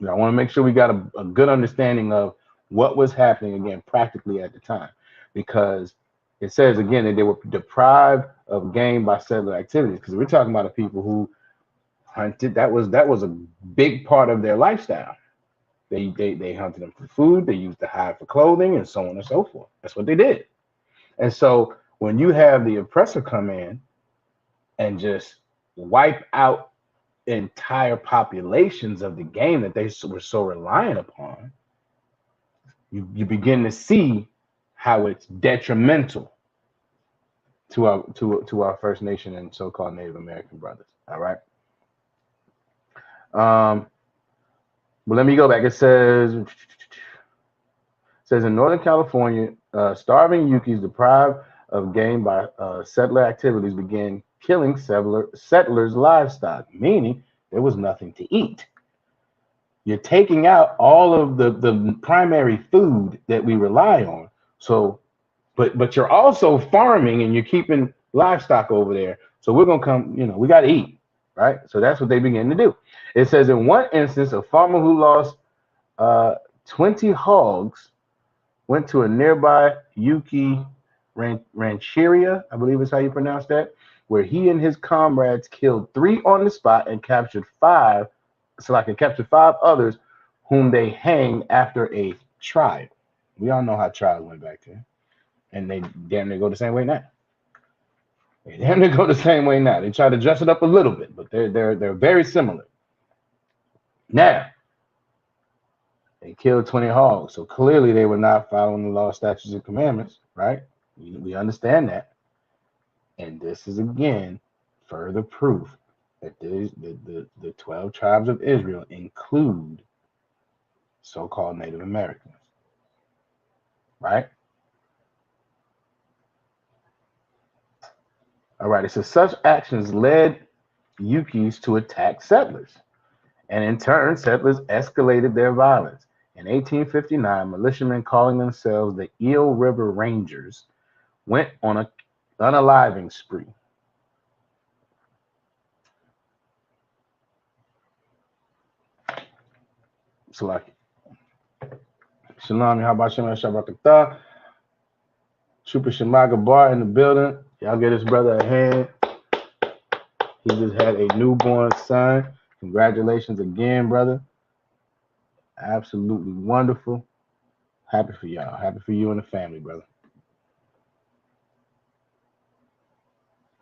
You know, I want to make sure we got a good understanding of what was happening again practically at the time, because it says again that they were deprived of game by settler activities. Because we're talking about the people who hunted. That was a big part of their lifestyle. They hunted them for food. They used the hide for clothing, and so on and so forth. That's what they did. And so when you have the oppressor come in and just wipe out entire populations of the game that they were so reliant upon, you begin to see how it's detrimental to our First Nation and so-called Native American brothers. All right. Um, but let me go back. It says in Northern California, starving Yukis deprived of game by settler activities began killing settlers' livestock, meaning there was nothing to eat. You're taking out all of the primary food that we rely on. So, but you're also farming and you're keeping livestock over there. So we're gonna come, we got to eat, right? So that's what they begin to do. It says in one instance, a farmer who lost 20 hogs went to a nearby Yuki Rancheria, I believe is how you pronounce that, where he and his comrades killed 3 on the spot and captured 5. So I can capture 5 others whom they hanged after a trial. We all know how trials went back then. And they damn near go the same way now. They damn near go the same way now. They try to dress it up a little bit, but they're very similar. Now, they killed 20 hogs, so clearly they were not following the law, statutes, and commandments, right? We understand that. And this is again further proof that the 12 tribes of Israel include so-called Native Americans, right? All right, it says such actions led Yukis to attack settlers, and in turn, settlers escalated their violence. In 1859, militiamen calling themselves the Eel River Rangers went on an unaliving spree. Salaki. Shalom, how about Shem Shabbat? Trooper Shemaga Bar in the building. Y'all get his brother a hand. He just had a newborn son. Congratulations again, brother. Absolutely wonderful. Happy for y'all. Happy for you and the family, brother.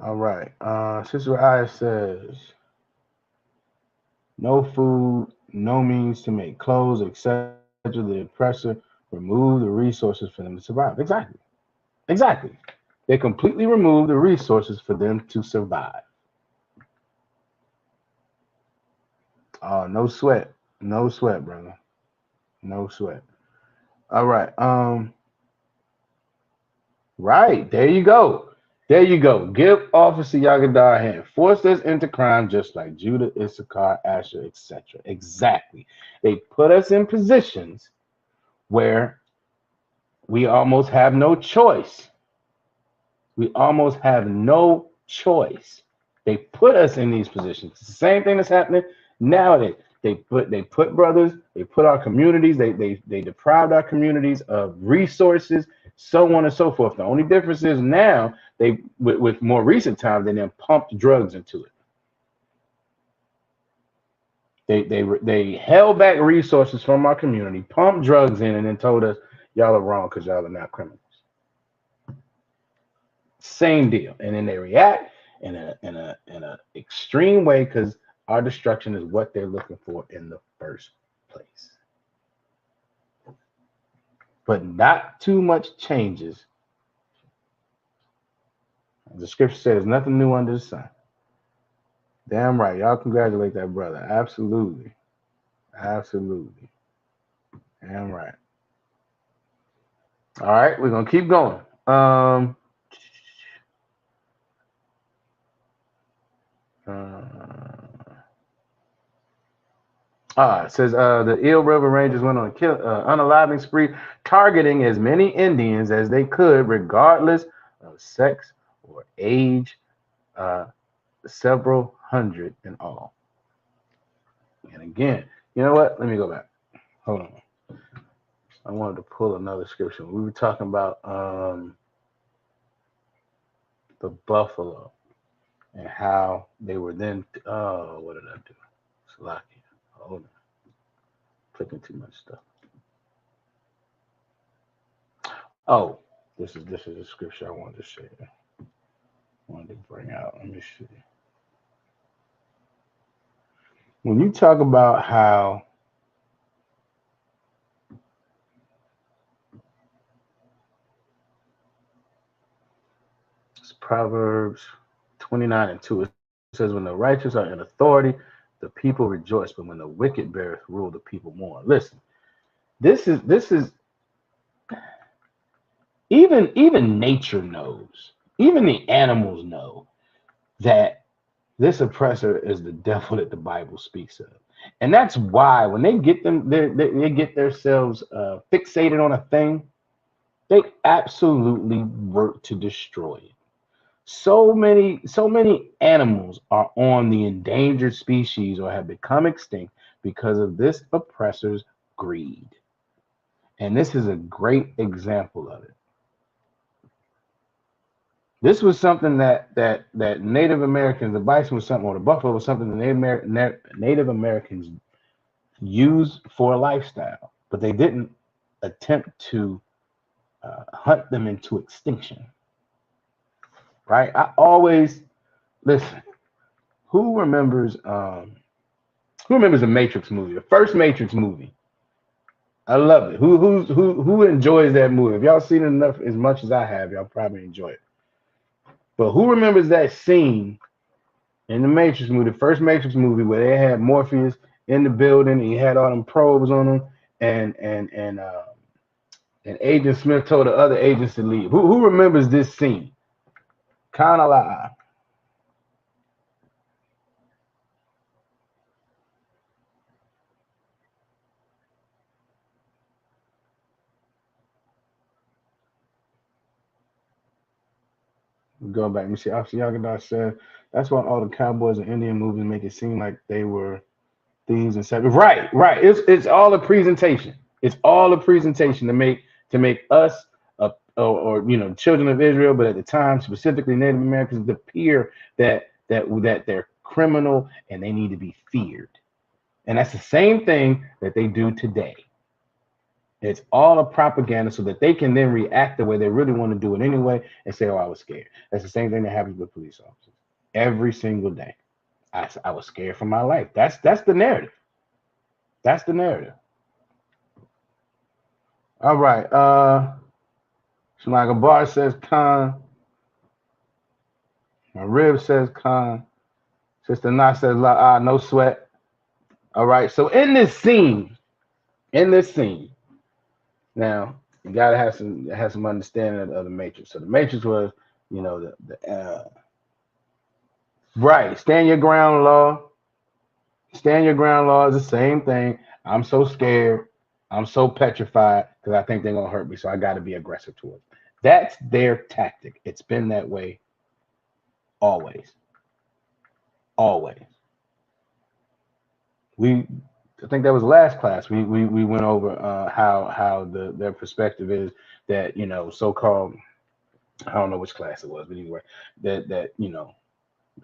All right. Sister Aya says, no food, no means to make clothes, etc. The oppressor remove the resources for them to survive. Exactly. Exactly. They completely remove the resources for them to survive. Oh, no sweat. No sweat, brother. No sweat. All right. Right. There you go. There you go. Give Officer Yagadar a hand. Force us into crime just like Judah, Issachar, Asher, etc. Exactly. They put us in positions where we almost have no choice. We almost have no choice. They put us in these positions. It's the same thing that's happening nowadays. They put brothers, they put our communities, they deprived our communities of resources, so on and so forth. The only difference is now they with more recent times they then pumped drugs into it. They held back resources from our community, pumped drugs in, and then told us y'all are wrong because y'all are not criminals. Same deal. And then they react in a extreme way because our destruction is what they're looking for in the first place. But not too much changes. The scripture says nothing new under the sun. Damn right. Y'all congratulate that brother. Absolutely. Absolutely. Damn right. All right, we're gonna keep going. It says the Eel River Rangers went on a unaliving spree, targeting as many Indians as they could, regardless of sex or age, several hundred in all. And again, you know what? Let me go back. Hold on. I wanted to pull another scripture. We were talking about the buffalo and how they were then. Oh, what did I do? Salakia. Hold on. Clicking too much stuff. Oh, this is a scripture I wanted to share. I wanted to bring out. Let me see. When you talk about how it's Proverbs 29:2, it says, "When the righteous are in authority, the people rejoice, but when the wicked beareth rule, the people mourn." Listen, this is even nature knows, even the animals know that this oppressor is the devil that the Bible speaks of. And that's why when they get they get themselves fixated on a thing, they absolutely work to destroy it. So many animals are on the endangered species or have become extinct because of this oppressor's greed. And this is a great example of it. This was something that Native Americans, the bison was something, or the buffalo was something that Native Americans used for a lifestyle, but they didn't attempt to hunt them into extinction, right? I always listen. Who remembers? Who remembers the Matrix movie? The first Matrix movie. I love it. Who enjoys that movie? If y'all seen it enough as much as I have, y'all probably enjoy it. But who remembers that scene in the Matrix movie, the first Matrix movie, where they had Morpheus in the building and he had all them probes on him, and and Agent Smith told the other agents to leave. Who remembers this scene? Kind of like going back. You see, Officer Yagadas said that's why all the cowboys and Indian movies make it seem like they were thieves and seven. Right, right. It's all a presentation. It's all a presentation to make us or children of Israel, but at the time specifically Native Americans appear that they're criminal and they need to be feared. And that's the same thing that they do today. It's all a propaganda so that they can then react the way they really want to do it anyway and say, "Oh, I was scared." That's the same thing that happens with police officers every single day. I was scared for my life. That's the narrative. That's the narrative. All right. Shemaga Bar says Khan. My rib says Khan. Sister Nah says no sweat. All right. So in this scene, now you gotta have some understanding of the Matrix. So the Matrix was, the right, stand your ground law. Stand your ground law is the same thing. I'm so scared. I'm so petrified because I think they're gonna hurt me, so I got to be aggressive towards them. That's their tactic. It's been that way always, always. I think that was last class. We went over how their perspective is that so-called, I don't know which class it was, but anyway, that the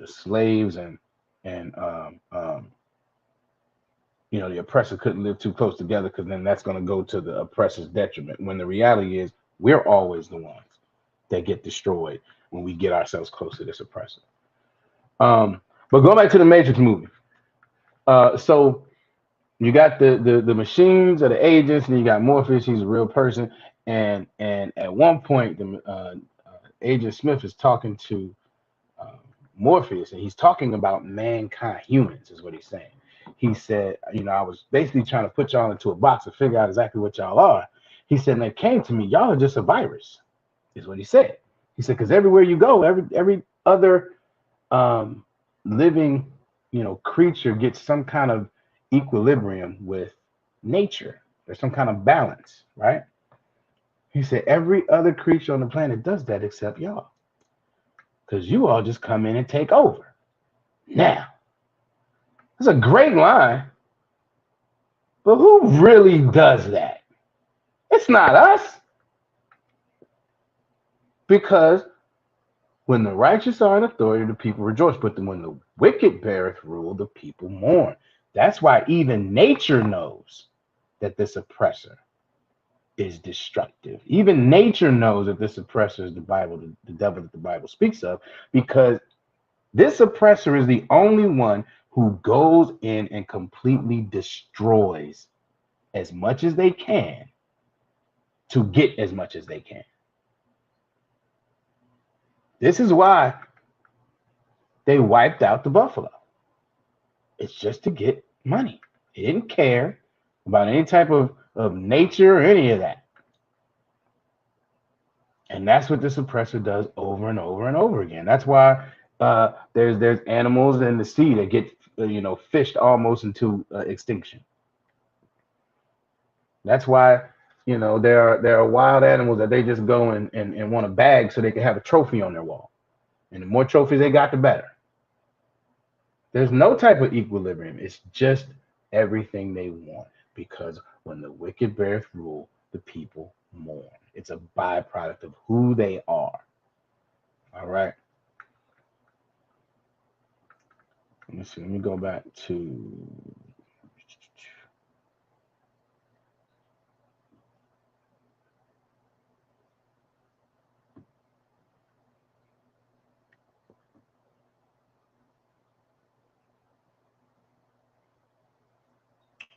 slaves and the oppressor couldn't live too close together because then that's going to go to the oppressor's detriment. When the reality is, we're always the ones that get destroyed when we get ourselves close to this oppressor. But going back to the Matrix movie, so you got the machines or the agents, and you got Morpheus. He's a real person, and at one point, the Agent Smith is talking to uh, Morpheus, and he's talking about mankind, humans, is what he's saying. He said, I was basically trying to put y'all into a box to figure out exactly what y'all are. He said, and it came to me, y'all are just a virus, is what he said. He said, because everywhere you go, every other um, living, creature gets some kind of equilibrium with nature. There's some kind of balance, right? He said, every other creature on the planet does that except y'all, because you all just come in and take over. Now, that's a great line, but who really does that? It's not us. Because when the righteous are in authority, the people rejoice. But when the wicked beareth rule, the people mourn. That's why even nature knows that this oppressor is destructive. Even nature knows that this oppressor is the Bible, the devil that the Bible speaks of, because this oppressor is the only one who goes in and completely destroys as much as they can to get as much as they can. This is why they wiped out the buffalo. It's just to get money. He didn't care about any type of nature or any of that. And that's what this oppressor does over and over and over again. That's why there's animals in the sea that get fished almost into extinction. That's why there are wild animals that they just go and want a bag so they can have a trophy on their wall. And the more trophies they got, the better. There's no type of equilibrium. It's just everything they want, because when the wicked beareth rule, the people mourn. It's a byproduct of who they are. All right. Let me see. Let me go back to.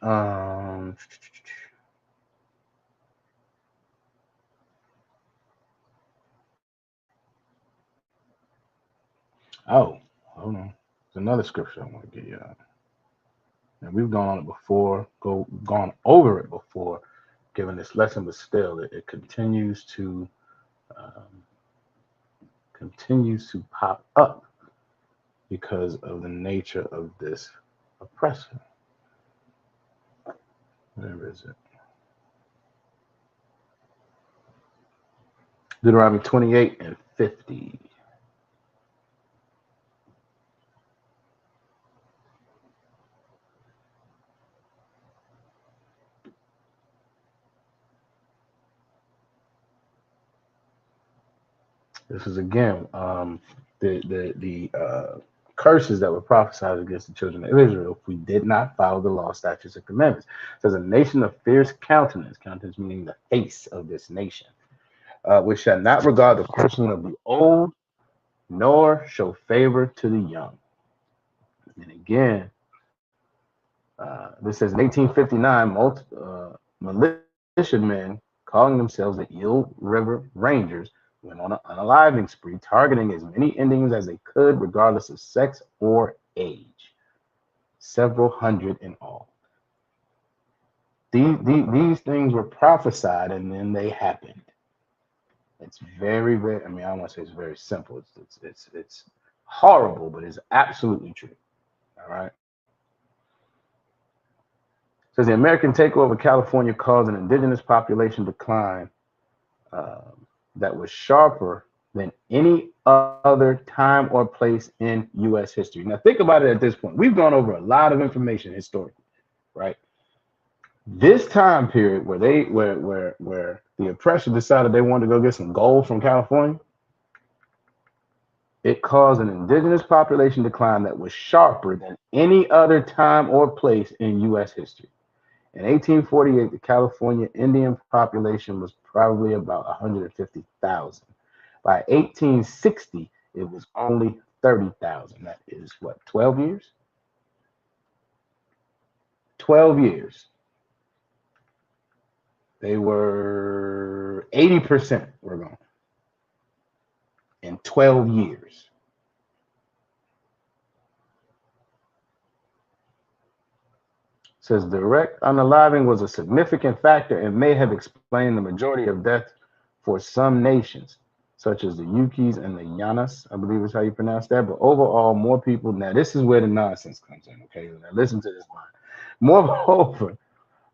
Um, oh, hold on. There's another scripture I want to get you. And we've gone on it before, gone over it before, given this lesson, but still, it um, continues to pop up because of the nature of this oppressor. Where is it? Deuteronomy 28 and 50. This is again the curses that were prophesied against the children of Israel if we did not follow the law, statutes, and commandments. It says, a nation of fierce countenance, countenance meaning the face of this nation, which shall not regard the person of the old, nor show favor to the young. And again, this says in 1859, militiamen calling themselves the Eel River Rangers went on an unaliving spree, targeting as many Indians as they could, regardless of sex or age. Several hundred in all. These things were prophesied and then they happened. It's very, very, I mean, I don't want to say it's very simple. It's horrible, but it's absolutely true. All right. Says the American takeover of California caused an indigenous population decline that was sharper than any other time or place in U.S. history. Now think about it at this point. We've gone over a lot of information historically, right? This time period where the oppressor decided they wanted to go get some gold from California, it caused an indigenous population decline that was sharper than any other time or place in U.S. history. In 1848, the California Indian population was probably about 150,000. By 1860, it was only 30,000. That is what, 12 years? 12 years. They were 80% were gone in 12 years. Says direct unaliving was a significant factor and may have explained the majority of deaths for some nations, such as the Yukis and the Yanas, I believe is how you pronounce that. But overall, more people. Now, this is where the nonsense comes in. Okay, now listen to this line. Moreover,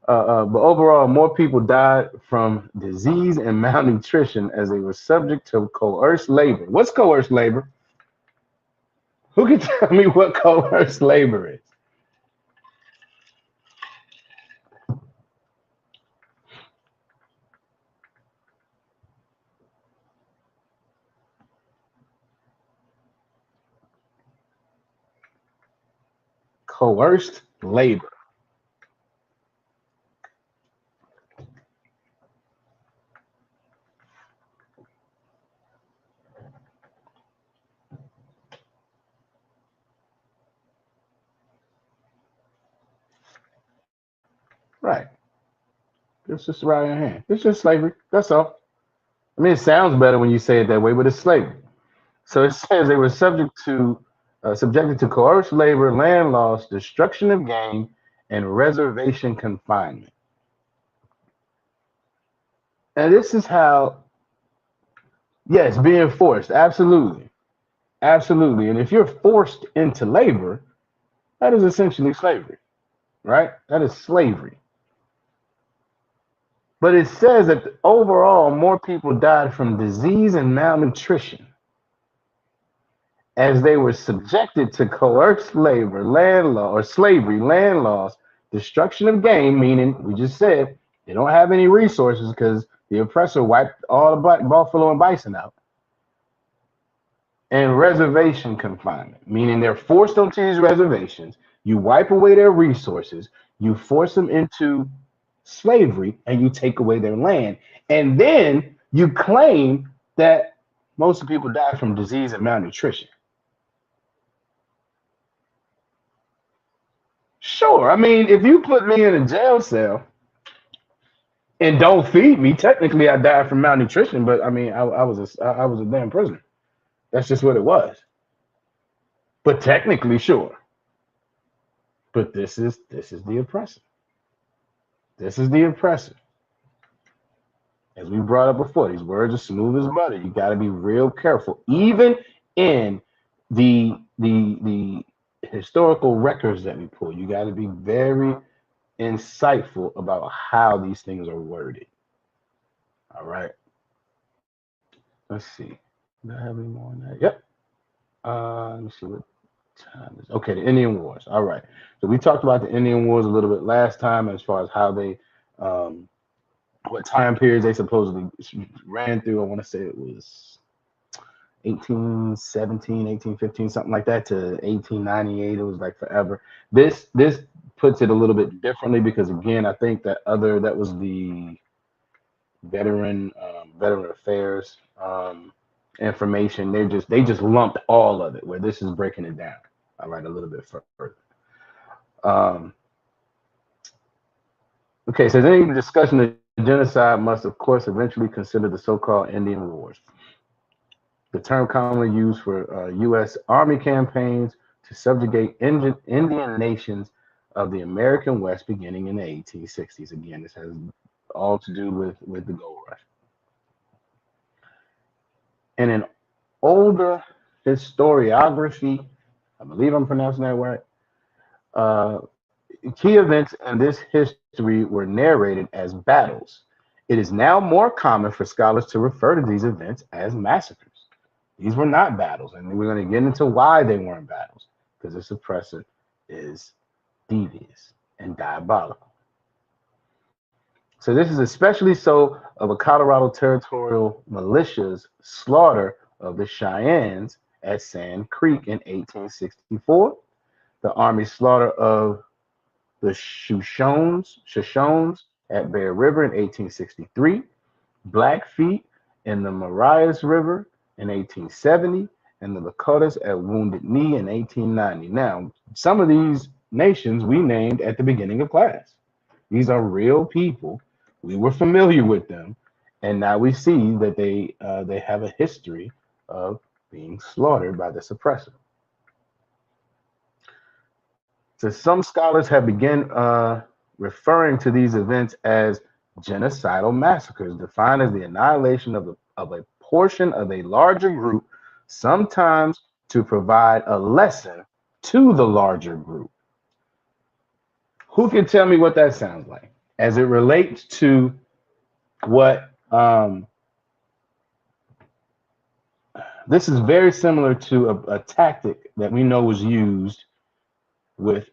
but overall, more people died from disease and malnutrition as they were subject to coerced labor. What's coerced labor? Who can tell me what coerced labor is? Coerced labor. Right. It's just right in your hand. It's just slavery. That's all. I mean, it sounds better when you say it that way, but it's slavery. So it says they were subjected to coerced labor, land loss, destruction of game, and reservation confinement. And this is how, yes, being forced, absolutely, absolutely. And if you're forced into labor, that is essentially slavery, right? That is slavery. But it says that overall, more people died from disease and malnutrition as they were subjected to coerced labor, land law, or slavery, land loss, destruction of game, meaning we just said they don't have any resources because the oppressor wiped all the buffalo and bison out, and reservation confinement, meaning they're forced onto these reservations. You wipe away their resources, you force them into slavery, and you take away their land. And then you claim that most of the people die from disease and malnutrition. Sure. I mean, if you put me in a jail cell and don't feed me, technically I died from malnutrition. But I mean, I was a damn prisoner. That's just what it was. But technically, sure. But this is the oppressor. This is the oppressor. As we brought up before, these words are smooth as butter. You got to be real careful, even in the historical records that we pull. You got to be very insightful about how these things are worded. All right. Let's see. Do I have any more on that? Yep. Let me see what time is. Okay, the Indian Wars. All right. So we talked about the Indian Wars a little bit last time as far as how they um, what time periods they supposedly ran through. I want to say it was 1817, 1815, something like that to 1898. It was like forever. This puts it a little bit differently because again, I think that was the veteran affairs information. They just lumped all of it where this is breaking it down. All right, a little bit further. Um, okay, so any discussion of genocide must, of course, eventually consider the so-called Indian Wars, the term commonly used for U.S. Army campaigns to subjugate Indian nations of the American West beginning in the 1860s. Again, this has all to do with the gold rush. In an older historiography, I believe I'm pronouncing that right, uh, key events in this history were narrated as battles. It is now more common for scholars to refer to these events as massacres. These were not battles, and we're going to get into why they weren't battles, because this oppressor is devious and diabolical. So this is especially so of a Colorado territorial militia's slaughter of the Cheyennes at Sand Creek in 1864, the Army's slaughter of the Shoshones at Bear River in 1863, Blackfeet in the Marias River in 1870, and the Lakotas at Wounded Knee in 1890. Now, some of these nations we named at the beginning of class. These are real people. We were familiar with them, and now we see that they have a history of being slaughtered by this oppressor. So some scholars have begun referring to these events as genocidal massacres, defined as the annihilation of a portion of a larger group, sometimes to provide a lesson to the larger group. Who can tell me what that sounds like as it relates to what this is very similar to a tactic that we know was used with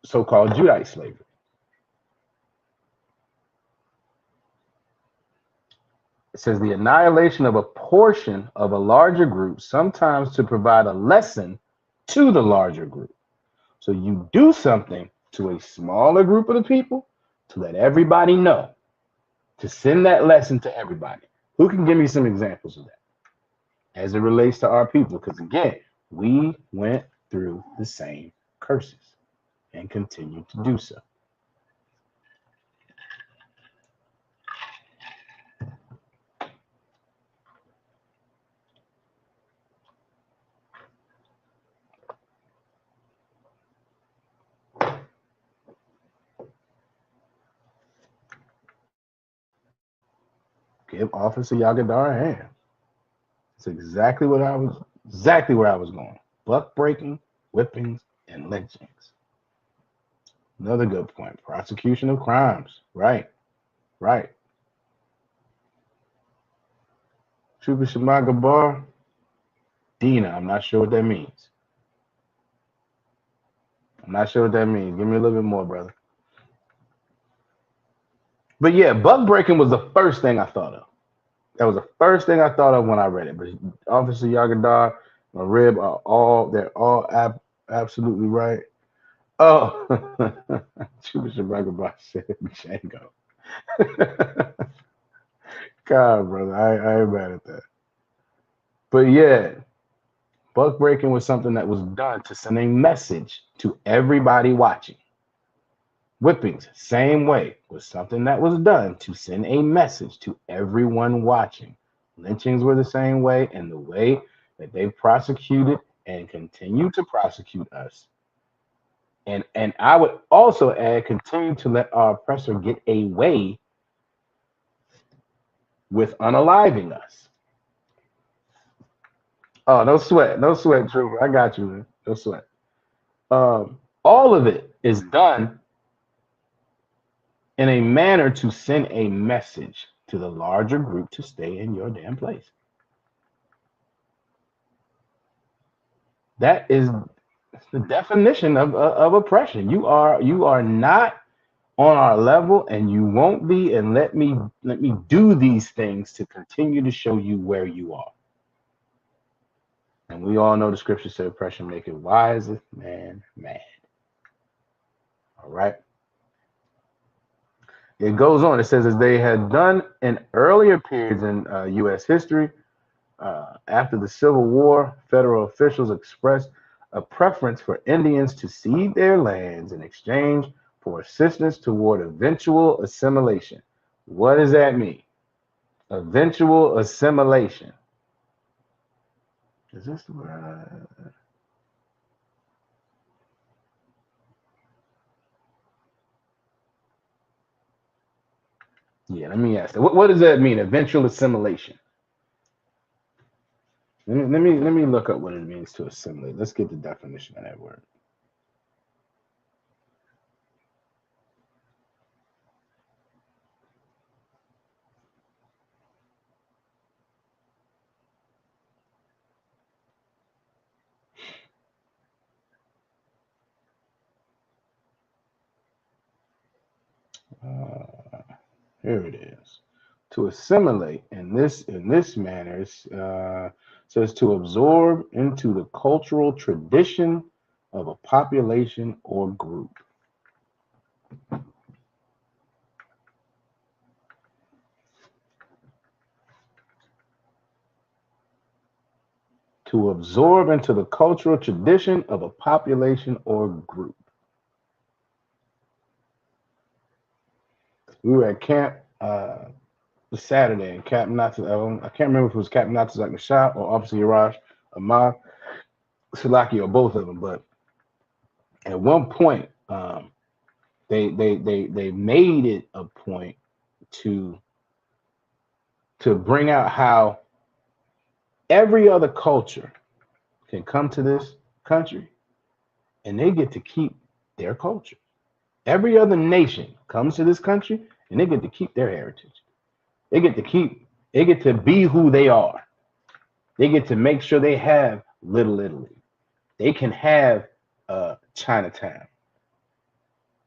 so-called Judite slavery. It says the annihilation of a portion of a larger group, sometimes to provide a lesson to the larger group. So you do something to a smaller group of the people to let everybody know, to send that lesson to everybody. Who can give me some examples of that as it relates to our people? Because again, we went through the same curses and continue to do so. Give Officer Yagadar a hand. It's exactly where I was going. Buck breaking, whippings, and lynchings. Another good point. Prosecution of crimes. Right, right. Trooper Shamaga Bar, Dina. I'm not sure what that means. I'm not sure what that means. Give me a little bit more, brother. But yeah, buck breaking was the first thing I thought of. That was the first thing I thought of when I read it. But Officer Yagadar, Marib they're all absolutely right. Oh, Trooper Shamaga Bar said Django. God, brother, I ain't mad at that. But yeah, buck breaking was something that was done to send a message to everybody watching. Whippings, same way, was something that was done to send a message to everyone watching. Lynchings were the same way, and the way that they prosecuted and continue to prosecute us. And I would also add, continue to let our oppressor get away with unaliving us. Oh, no sweat, Trooper. I got you, man. No sweat. All of it is done in a manner to send a message to the larger group to stay in your damn place. That is the definition of oppression. You are not on our level, and you won't be. And let me do these things to continue to show you where you are. And we all know the scripture said oppression make it wisest man mad. All right. It goes on. It says, as they had done in earlier periods in U.S. history, after the Civil War, federal officials expressed a preference for Indians to cede their lands in exchange for assistance toward eventual assimilation. What does that mean? Eventual assimilation. Is this the word? Yeah, let me ask that. What does that mean? Eventual assimilation. Let me look up what it means to assimilate. Let's get the definition of that word. Here it is. To assimilate in this manner says to absorb into the cultural tradition of a population or group. To absorb into the cultural tradition of a population or group. We were at camp Saturday, and Captain Nazi, I can't remember if it was Captain Nazi like Mashab or Officer Yaraj Ahmad Salaki, or both of them, but at one point, they made it a point to bring out how every other culture can come to this country and they get to keep their culture. Every other nation comes to this country and they get to keep their heritage. They get to be who they are. They get to make sure they have Little Italy. They can have Chinatown.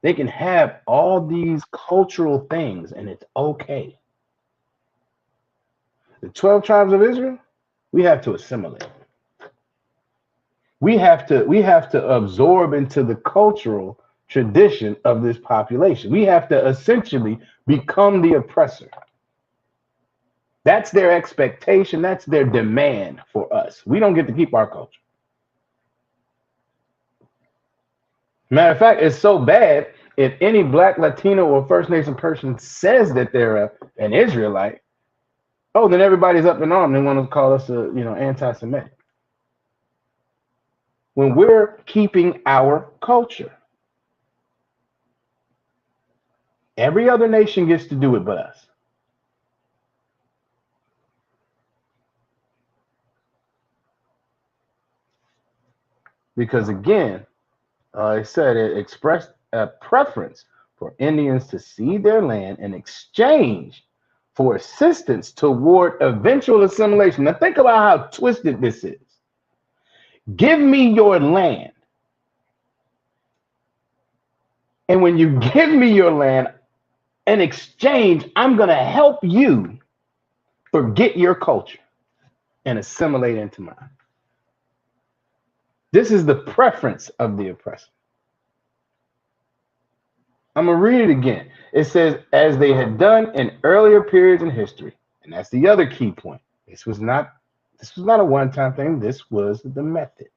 They can have all these cultural things, and it's okay. The 12 tribes of Israel, we have to assimilate. We have to absorb into the cultural tradition of this population. We have to essentially become the oppressor. That's their expectation. That's their demand for us. We don't get to keep our culture. Matter of fact, it's so bad, if any Black, Latino, or First Nation person says that they're an Israelite, oh, then everybody's up in arms. They want to call us anti-Semitic. When we're keeping our culture, every other nation gets to do it but us. Because again, it said it expressed a preference for Indians to cede their land in exchange for assistance toward eventual assimilation. Now think about how twisted this is. Give me your land. And when you give me your land, in exchange, I'm going to help you forget your culture and assimilate into mine. This is the preference of the oppressor. I'm going to read it again. It says, as they had done in earlier periods in history. And that's the other key point. This was not a one-time thing. This was the method.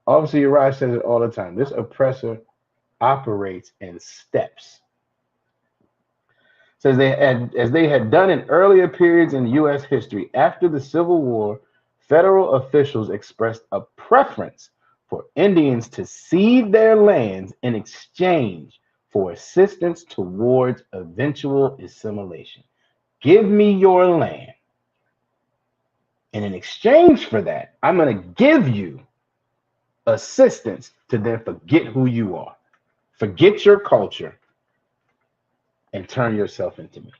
Obviously, Uriah says it all the time. This oppressor operates in steps. Says as they had done in earlier periods in U.S. history, after the Civil War, federal officials expressed a preference for Indians to cede their lands in exchange for assistance towards eventual assimilation. Give me your land, and in exchange for that, I'm going to give you assistance to then forget who you are, forget your culture, and turn yourself into me.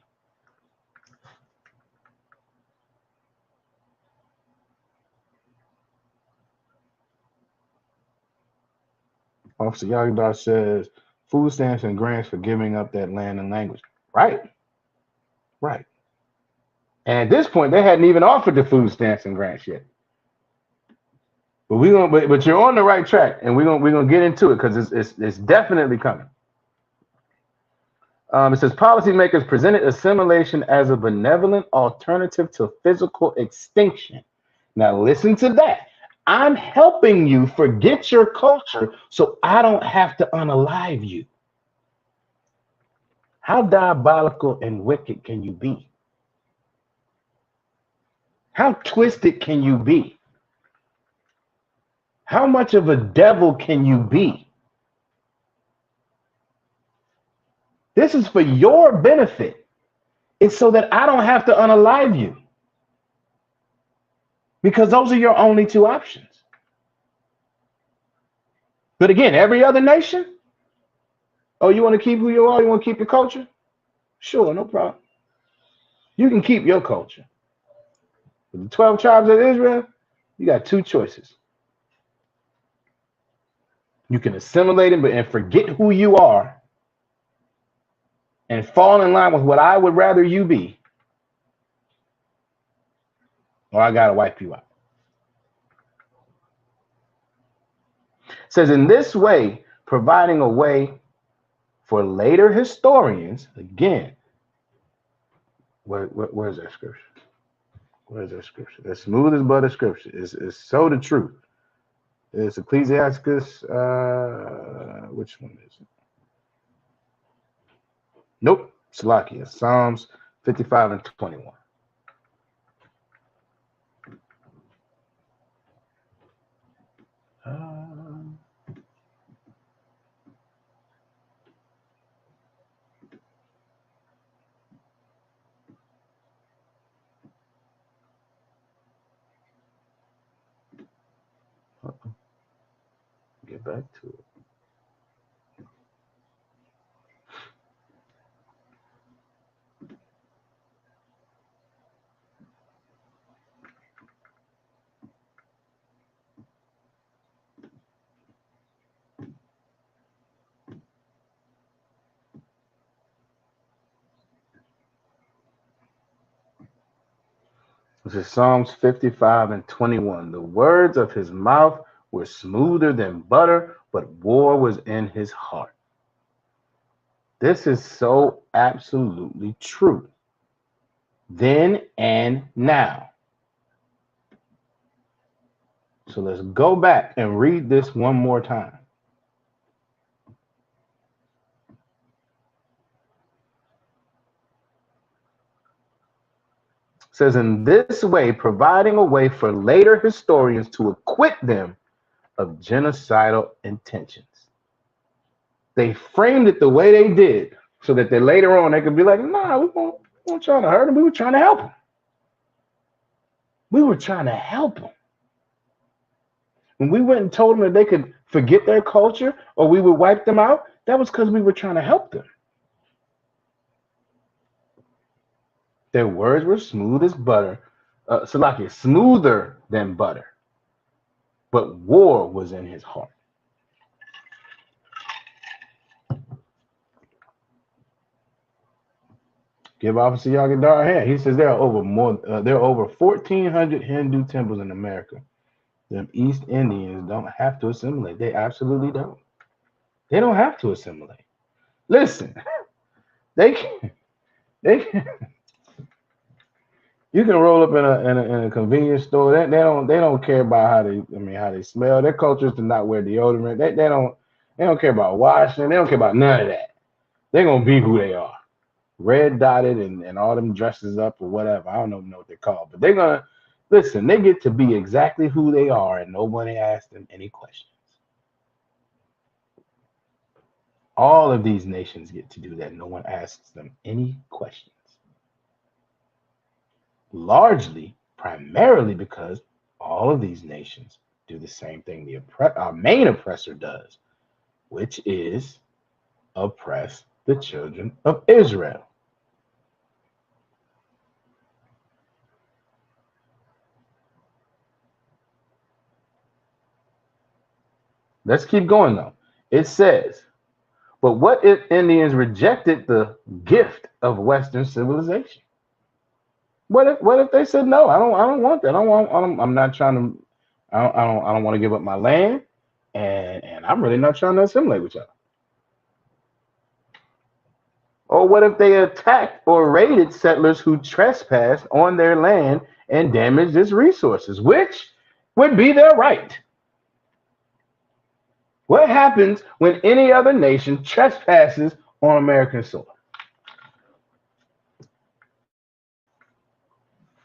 Officer Yagdar says food stamps and grants for giving up that land and language. Right, right. And at this point, they hadn't even offered the food stamps and grants yet. But but you're on the right track, and we're gonna get into it because it's definitely coming. It says policymakers presented assimilation as a benevolent alternative to physical extinction. Now listen to that. I'm helping you forget your culture so I don't have to unalive you. How diabolical and wicked can you be? How twisted can you be? How much of a devil can you be? This is for your benefit. It's so that I don't have to unalive you. Because those are your only two options. But again, every other nation, oh, you want to keep who you are? You want to keep your culture? Sure, no problem. You can keep your culture. With the 12 tribes of Israel, you got two choices. You can assimilate it and forget who you are and fall in line with what I would rather you be, or I got to wipe you out. It says in this way, providing a way for later historians, again, where's that scripture? Where's that scripture? As smooth as butter scripture. It's so the truth. It's Ecclesiastes, which one is it? Nope, Salakia, Psalms 55 and 21. Get back to it. This is Psalms 55 and 21. The words of his mouth were smoother than butter, but war was in his heart. This is so absolutely true. Then and now. So let's go back and read this one more time. It says in this way, providing a way for later historians to acquit them of genocidal intentions. They framed it the way they did so that later on they could be like, nah, we weren't trying to hurt them. We were trying to help them. We were trying to help them. When we went and told them that they could forget their culture or we would wipe them out, that was because we were trying to help them. Their words were smooth as butter, Salakia, smoother than butter, but war was in his heart. Give Officer Yagadar a hand. He says there are over 1,400 Hindu temples in America. The East Indians don't have to assimilate. They absolutely don't. They don't have to assimilate. Listen, they can. You can roll up in a convenience store. They don't care about how they smell. Their culture is to not wear deodorant. They don't. They don't care about Washington. They don't care about none of that. They're gonna be who they are. Red dotted and all them dresses up or whatever. I don't even know what they're called, but they're gonna listen. They get to be exactly who they are, and nobody asks them any questions. All of these nations get to do that. No one asks them any questions. Largely, primarily because all of these nations do the same thing our main oppressor does, which is oppress the children of Israel. Let's keep going though. It says, but what if Indians rejected the gift of Western civilization? What if they said no? I don't want that. I'm not trying to. I don't want to give up my land, and I'm really not trying to assimilate with y'all. Or what if they attacked or raided settlers who trespassed on their land and damaged its resources, which would be their right? What happens when any other nation trespasses on American soil?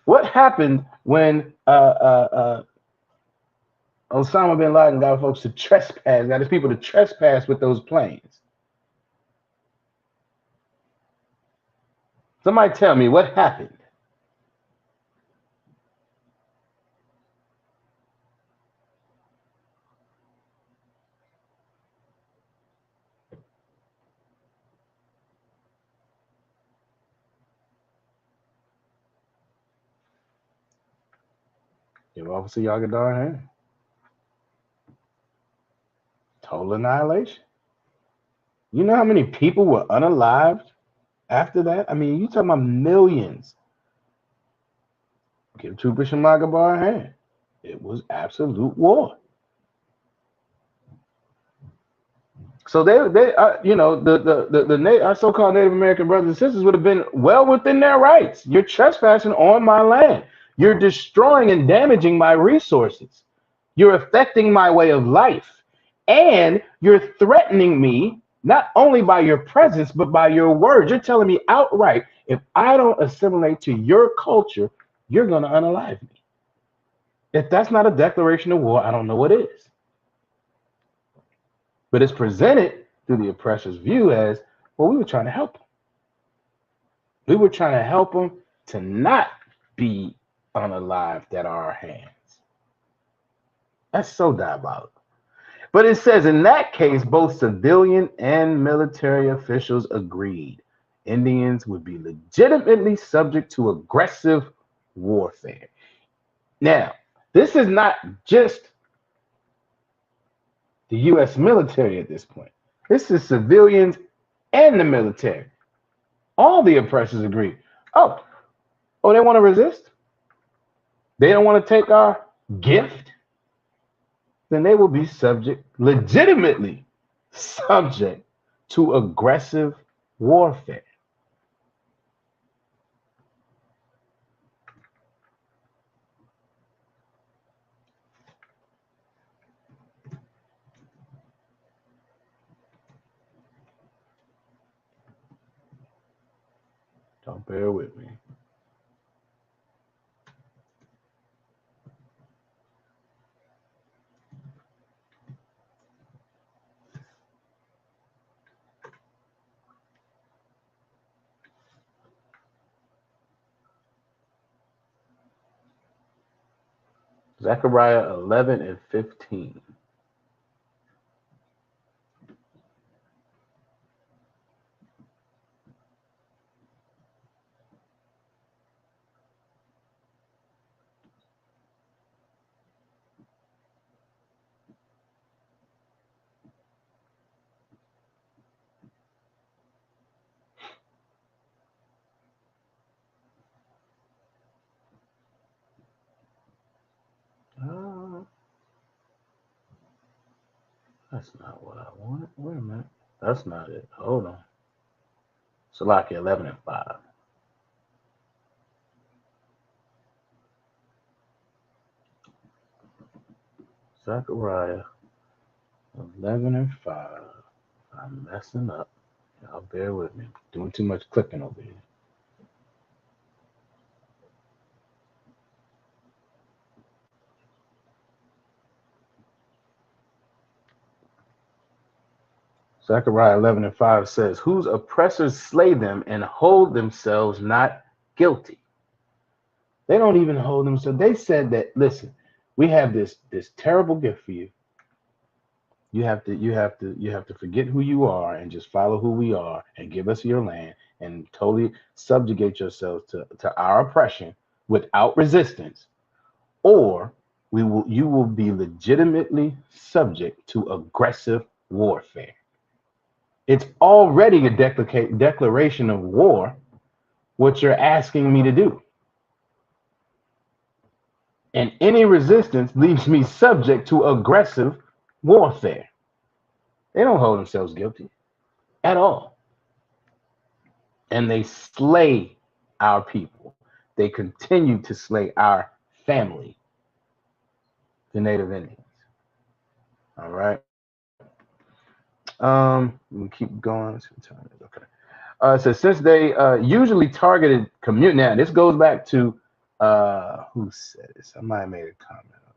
What happened when Osama bin Laden got folks to trespass, got his people to trespass with those planes? Somebody tell me what happened. Give Officer Yagadar a hand. Total annihilation. You know how many people were unalived after that? I mean, you talking about millions. Give Trooper Shamagabar a hand. It was absolute war. So they our so-called Native American brothers and sisters would have been well within their rights. You're trespassing on my land. You're destroying and damaging my resources. You're affecting my way of life. And you're threatening me not only by your presence, but by your words. You're telling me outright, if I don't assimilate to your culture, you're going to unalive me. If that's not a declaration of war, I don't know what is. But it's presented through the oppressor's view as, well, we were trying to help them. We were trying to help them to not be unalived at our hands. That's so diabolical. But it says in that case, both civilian and military officials agreed Indians would be legitimately subject to aggressive warfare. Now, this is not just the U.S. military at this point. This is civilians and the military. All the oppressors agree. Oh, they want to resist? They don't want to take our gift? Then they will be legitimately subject to aggressive warfare. Don't bear with me. Zechariah 11 and 15. That's not what I wanted. Wait a minute. That's not it. Hold on. Salaki 11 and 5. Zechariah 11 and 5. I'm messing up. Y'all bear with me. Doing too much clicking over here. Zechariah 11 and 5 says, whose oppressors slay them and hold themselves not guilty. They don't even hold themselves. They said that, listen, we have this terrible gift for you. You have to forget who you are and just follow who we are and give us your land and totally subjugate yourselves to our oppression without resistance, or you will be legitimately subject to aggressive warfare. It's already a declaration of war, what you're asking me to do. And any resistance leaves me subject to aggressive warfare. They don't hold themselves guilty at all. And they slay our people. They continue to slay our family, the Native Indians. All right. We keep going. Okay. So since they usually targeted community, now this goes back to who said it? Somebody made a comment up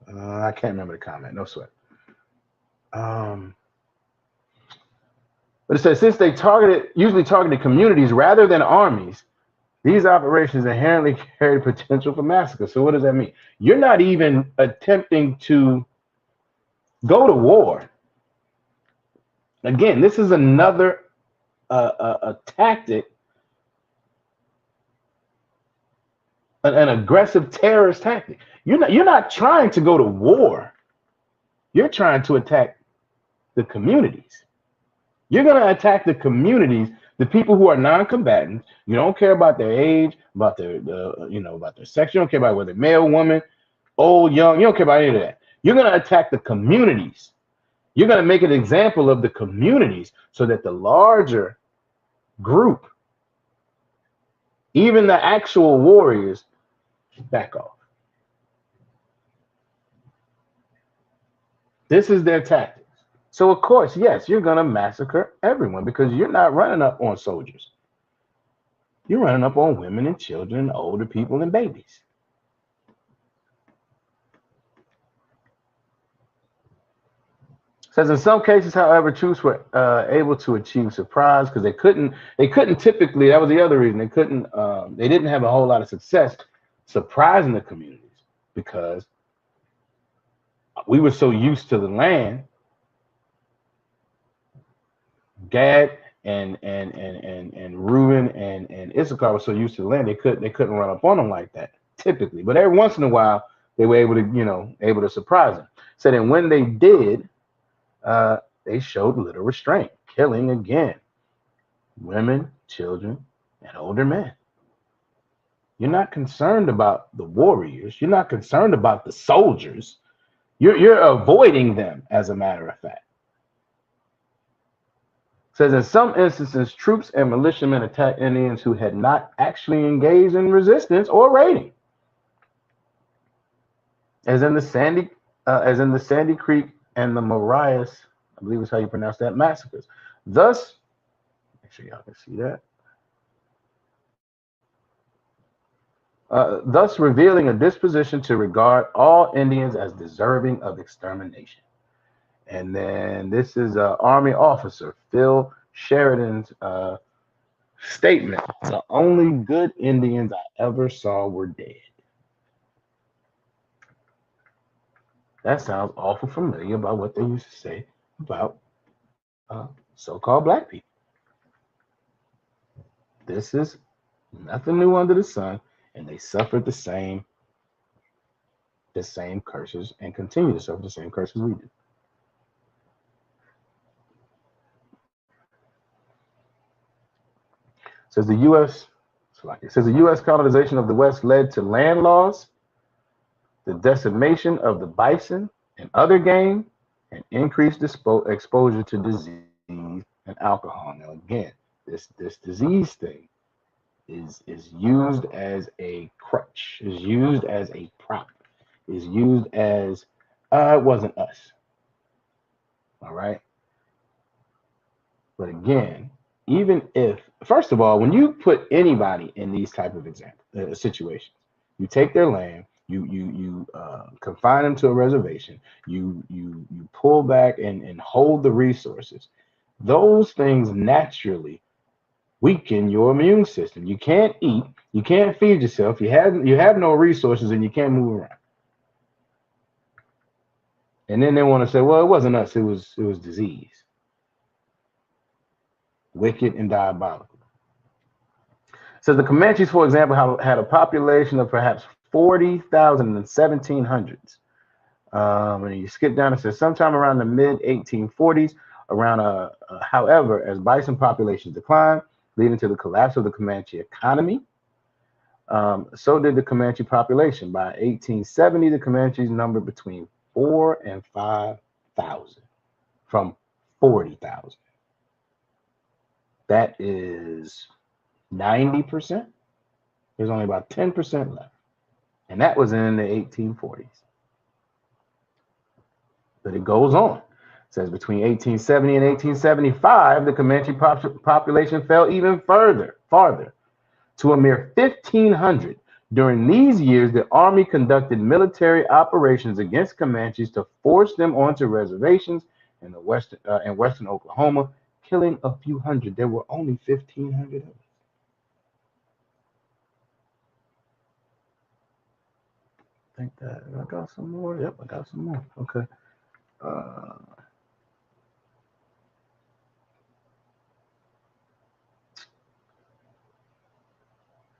here. I can't remember the comment. No sweat. But it says since they usually targeted communities rather than armies, these operations inherently carry potential for massacre. So what does that mean? You're not even attempting to go to war. Again, this is another a tactic, an aggressive terrorist tactic. You're not trying to go to war. You're trying to attack the communities. You're going to attack the communities, the people who are non-combatants. You don't care about their age, about about their sex. You don't care about whether male, woman, old, young. You don't care about any of that. You're going to attack the communities. You're going to make an example of the communities so that the larger group, even the actual warriors, back off. This is their tactics. So, of course, yes, you're going to massacre everyone because you're not running up on soldiers. You're running up on women and children, older people and babies. It says in some cases, however, troops were able to achieve surprise because they couldn't typically, that was the other reason, they didn't have a whole lot of success surprising the communities because we were so used to the land. Gad and Reuben and Issachar were so used to the land they couldn't run up on them like that typically. But every once in a while they were able to surprise them. So then when they did, they showed little restraint, killing again women, children, and older men. You're not concerned about the warriors. You're not concerned about the soldiers. You're avoiding them, as a matter of fact. Says in some instances, troops and militiamen attacked Indians who had not actually engaged in resistance or raiding, as in the Sandy Creek and the Marias, I believe is how you pronounce that, massacres. Thus, make sure y'all can see that. Thus revealing a disposition to regard all Indians as deserving of extermination. And then this is Army officer Phil Sheridan's statement. The only good Indians I ever saw were dead. That sounds awful familiar about what they used to say about so-called black people. This is nothing new under the sun, and they suffered the same curses and continue to suffer the same curses we do. Says the U.S. It says the U.S. colonization of the West led to land laws, the decimation of the bison and other game, and increased exposure to disease and alcohol. Now, again, this disease thing is used as a crutch, is used as a prop, is used as it wasn't us. All right. But again, even if, first of all, when you put anybody in these type of situations, you take their land, you confine them to a reservation, you pull back and hold the resources. Those things naturally weaken your immune system. You can't eat, you can't feed yourself, you have no resources, and you can't move around. And then they want to say, well, it wasn't us, it was disease. Wicked and diabolical. So the Comanches, for example, had a population of perhaps 40,000 in the 1700s. And you skip down, it says sometime around the mid 1840s, however, as bison populations declined, leading to the collapse of the Comanche economy, so did the Comanche population. By 1870, the Comanches numbered between 4,000 and 5,000 from 40,000. That is 90%. There's only about 10% left. And that was in the 1840s. But it goes on. It says between 1870 and 1875, the Comanche population fell even farther to a mere 1,500. During these years, the Army conducted military operations against Comanches to force them onto reservations in western Oklahoma, killing a few hundred. There were only 1,500 of them. I think that I got some more. Yep, I got some more. Okay.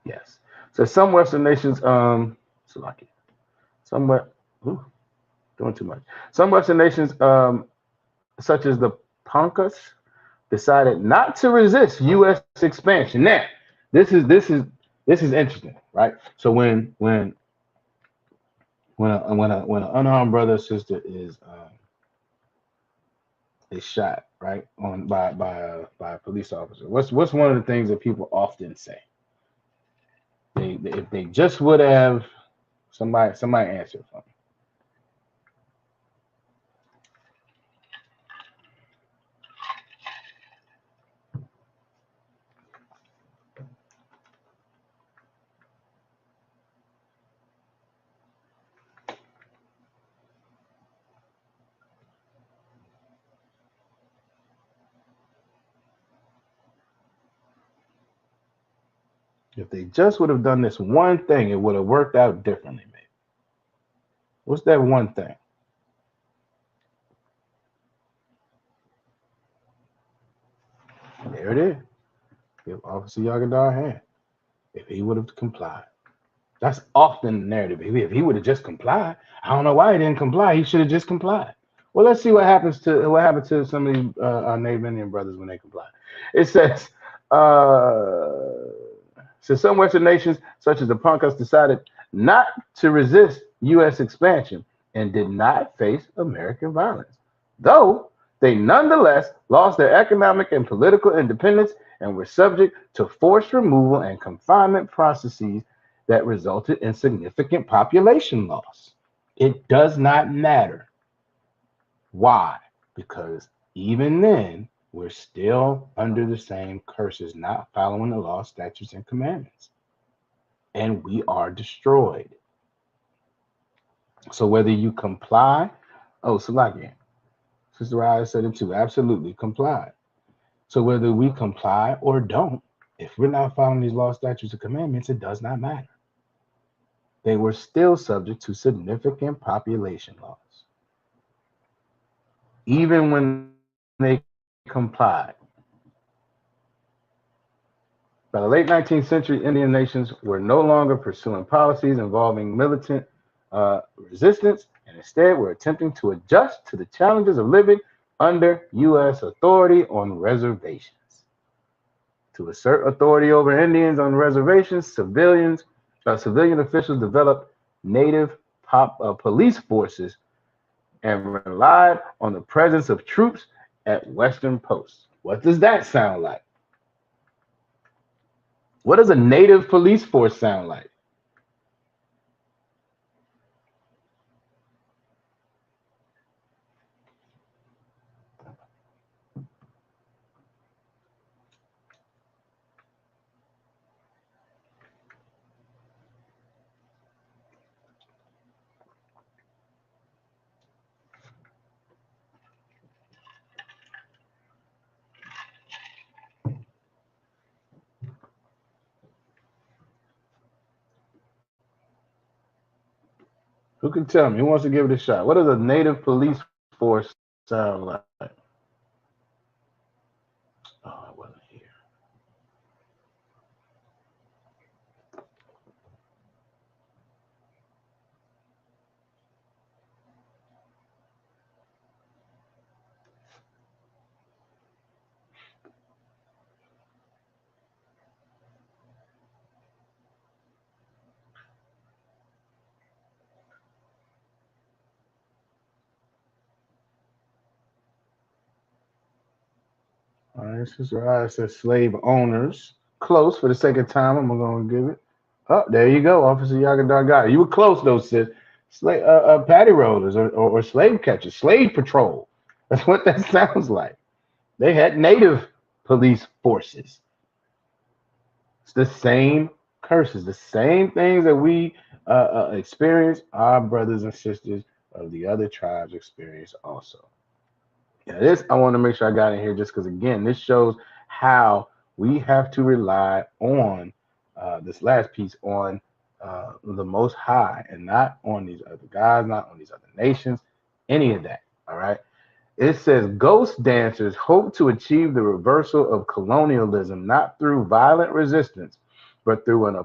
Yes. So some Western nations, somewhat, doing too much. Some Western nations, such as the Poncas, decided not to resist U.S. expansion. Now, this is interesting, right? So when an unarmed brother or sister is shot, right, by a police officer, what's one of the things that people often say? If they just would have somebody answer for me. If they just would have done this one thing, it would have worked out differently, maybe. What's that one thing? There it is. Give Officer Yagadar a hand. If he would have complied. That's often the narrative. If he would have just complied, I don't know why he didn't comply. He should have just complied. Well, let's see what happened to some of these our Native Indian brothers when they comply. It says, so some Western nations, such as the Poncas, decided not to resist U.S. expansion and did not face American violence, though they nonetheless lost their economic and political independence and were subject to forced removal and confinement processes that resulted in significant population loss. It does not matter. Why? Because even then, we're still under the same curses, not following the law, statutes, and commandments. And we are destroyed. So whether you comply, Salakia, Sister Raya said it too, absolutely comply. So whether we comply or don't, if we're not following these law, statutes, and commandments, it does not matter. They were still subject to significant population loss. Even when they complied. By the late 19th century, Indian nations were no longer pursuing policies involving militant resistance, and instead were attempting to adjust to the challenges of living under U.S. authority on reservations. To assert authority over Indians on reservations, civilian officials developed native police forces and relied on the presence of troops at Western posts. What does that sound like? What does a native police force sound like? Who can tell me? Who wants to give it a shot? What does a native police force sound like? Oh, I wasn't here. All right, this is right. It says slave owners. Close for the sake of time. I'm going to give it. Oh, there you go, Officer Yagadar got it. You were close, though, sis. Slave, patty rollers or slave catchers, slave patrol. That's what that sounds like. They had native police forces. It's the same curses, the same things that we experience, our brothers and sisters of the other tribes experience also. Yeah, this I want to make sure I got in here just because, again, this shows how we have to rely on this last piece on the Most High and not on these other guys, not on these other nations, any of that. All right. It says ghost dancers hope to achieve the reversal of colonialism not through violent resistance, but through an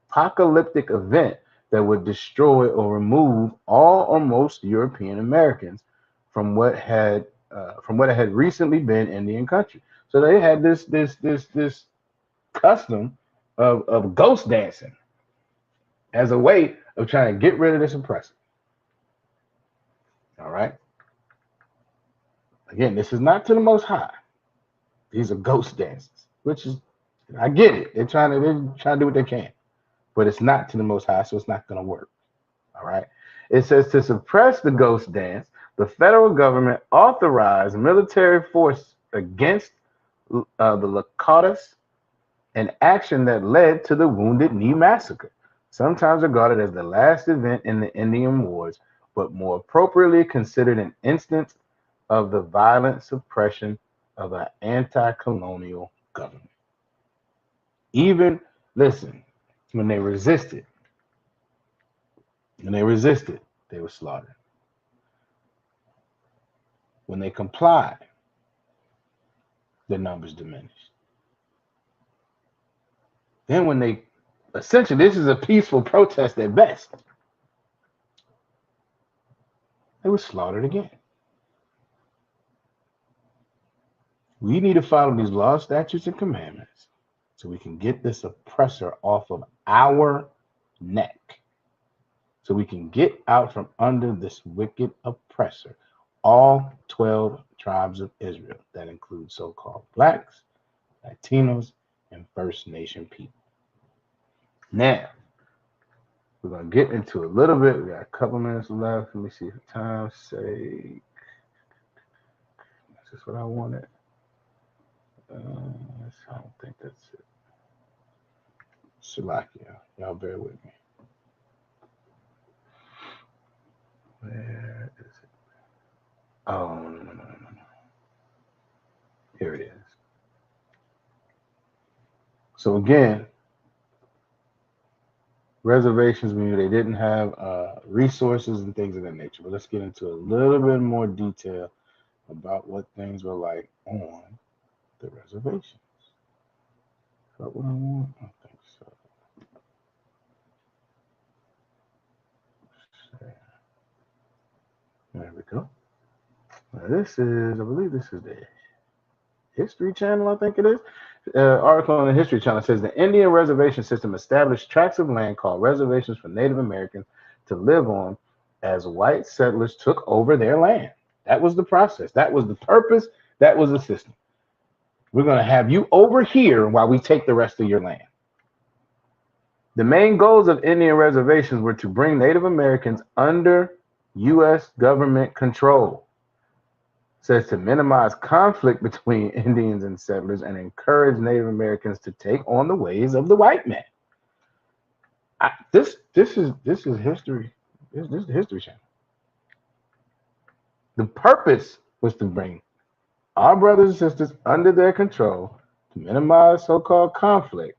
apocalyptic event that would destroy or remove all or most European Americans from what had recently been Indian country. So they had this custom of ghost dancing as a way of trying to get rid of this oppressor. All right. Again, this is not to the Most High. These are ghost dances, which is I get it. They're trying to do what they can, but it's not to the Most High, so it's not going to work. All right. It says to suppress the ghost dance, the federal government authorized military force against the Lakotas, an action that led to the Wounded Knee Massacre, sometimes regarded as the last event in the Indian Wars, but more appropriately considered an instance of the violent suppression of an anti-colonial government. Even, listen, when they resisted, they were slaughtered. When they complied, their numbers diminished. Then when they, essentially, this is a peaceful protest at best, they were slaughtered again. We need to follow these laws, statutes, and commandments so we can get this oppressor off of our neck. So we can get out from under this wicked oppressor. All 12 tribes of Israel, that includes so-called blacks, Latinos, and First Nation people. Now, we're going to get into a little bit. We got a couple minutes left. Let me see for time's sake. Is this what I wanted? I don't think that's it. Shalakia. Y'all bear with me. Where is it? Oh, no. Here it is. So again, reservations mean they didn't have resources and things of that nature. But let's get into a little bit more detail about what things were like on the reservations. Is that what I want? I think so. There we go. Now this is, I believe this is the History Channel, I think it is. Article on the History Channel says the Indian reservation system established tracts of land called reservations for Native Americans to live on as white settlers took over their land. That was the process. That was the purpose. That was the system. We're going to have you over here while we take the rest of your land. The main goals of Indian reservations were to bring Native Americans under U.S. government control, says to minimize conflict between Indians and settlers and encourage Native Americans to take on the ways of the white man. This is history. This is the History Channel. The purpose was to bring our brothers and sisters under their control to minimize so-called conflict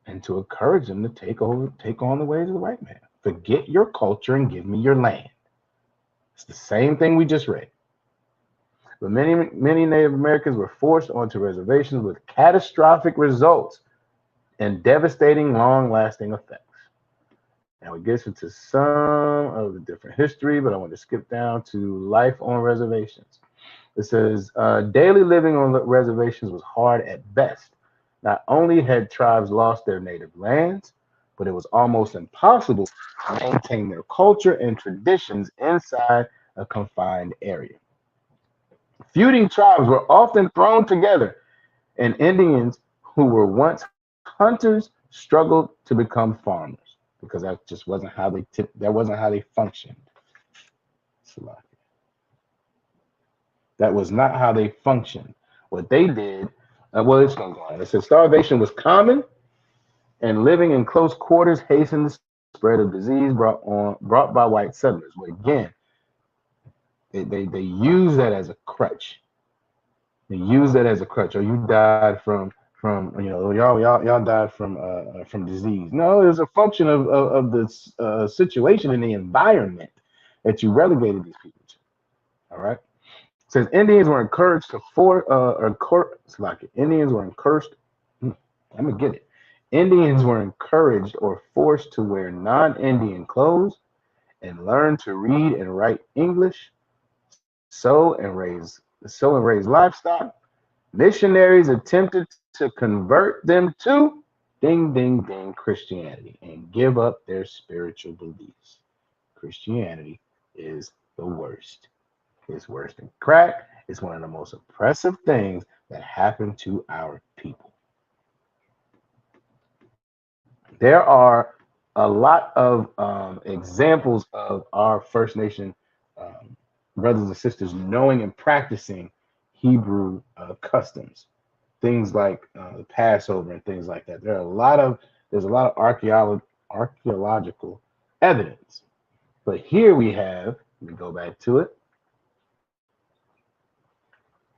and to encourage them to take on the ways of the white man. Forget your culture and give me your land. It's the same thing we just read. But many Native Americans were forced onto reservations with catastrophic results and devastating, long-lasting effects. Now it gets into some of the different history, but I want to skip down to life on reservations. It says daily living on the reservations was hard at best. Not only had tribes lost their native lands, but it was almost impossible to maintain their culture and traditions inside a confined area. Feuding tribes were often thrown together, and Indians who were once hunters struggled to become farmers because that just wasn't how they functioned. That was not how they functioned. What they did, well, it's going to go on. It says starvation was common, and living in close quarters hastened the spread of disease brought by white settlers. Well, again, they use that as a crutch. They use that as a crutch. Or you died from y'all died from disease. No, it was a function of the situation and the environment that you relegated these people to. All right. It says Indians were encouraged to Indians were encouraged. I'm gonna get it. Indians were encouraged or forced to wear non-Indian clothes and learn to read and write English, sow and raise livestock. Missionaries attempted to convert them to ding ding ding Christianity and give up their spiritual beliefs. Christianity is the worst. It's worse than crack. It's one of the most oppressive things that happened to our people. There are a lot of examples of our First Nation brothers and sisters knowing and practicing Hebrew customs, things like the Passover and things like that. There's a lot of archaeological evidence. But here we have, let me go back to it.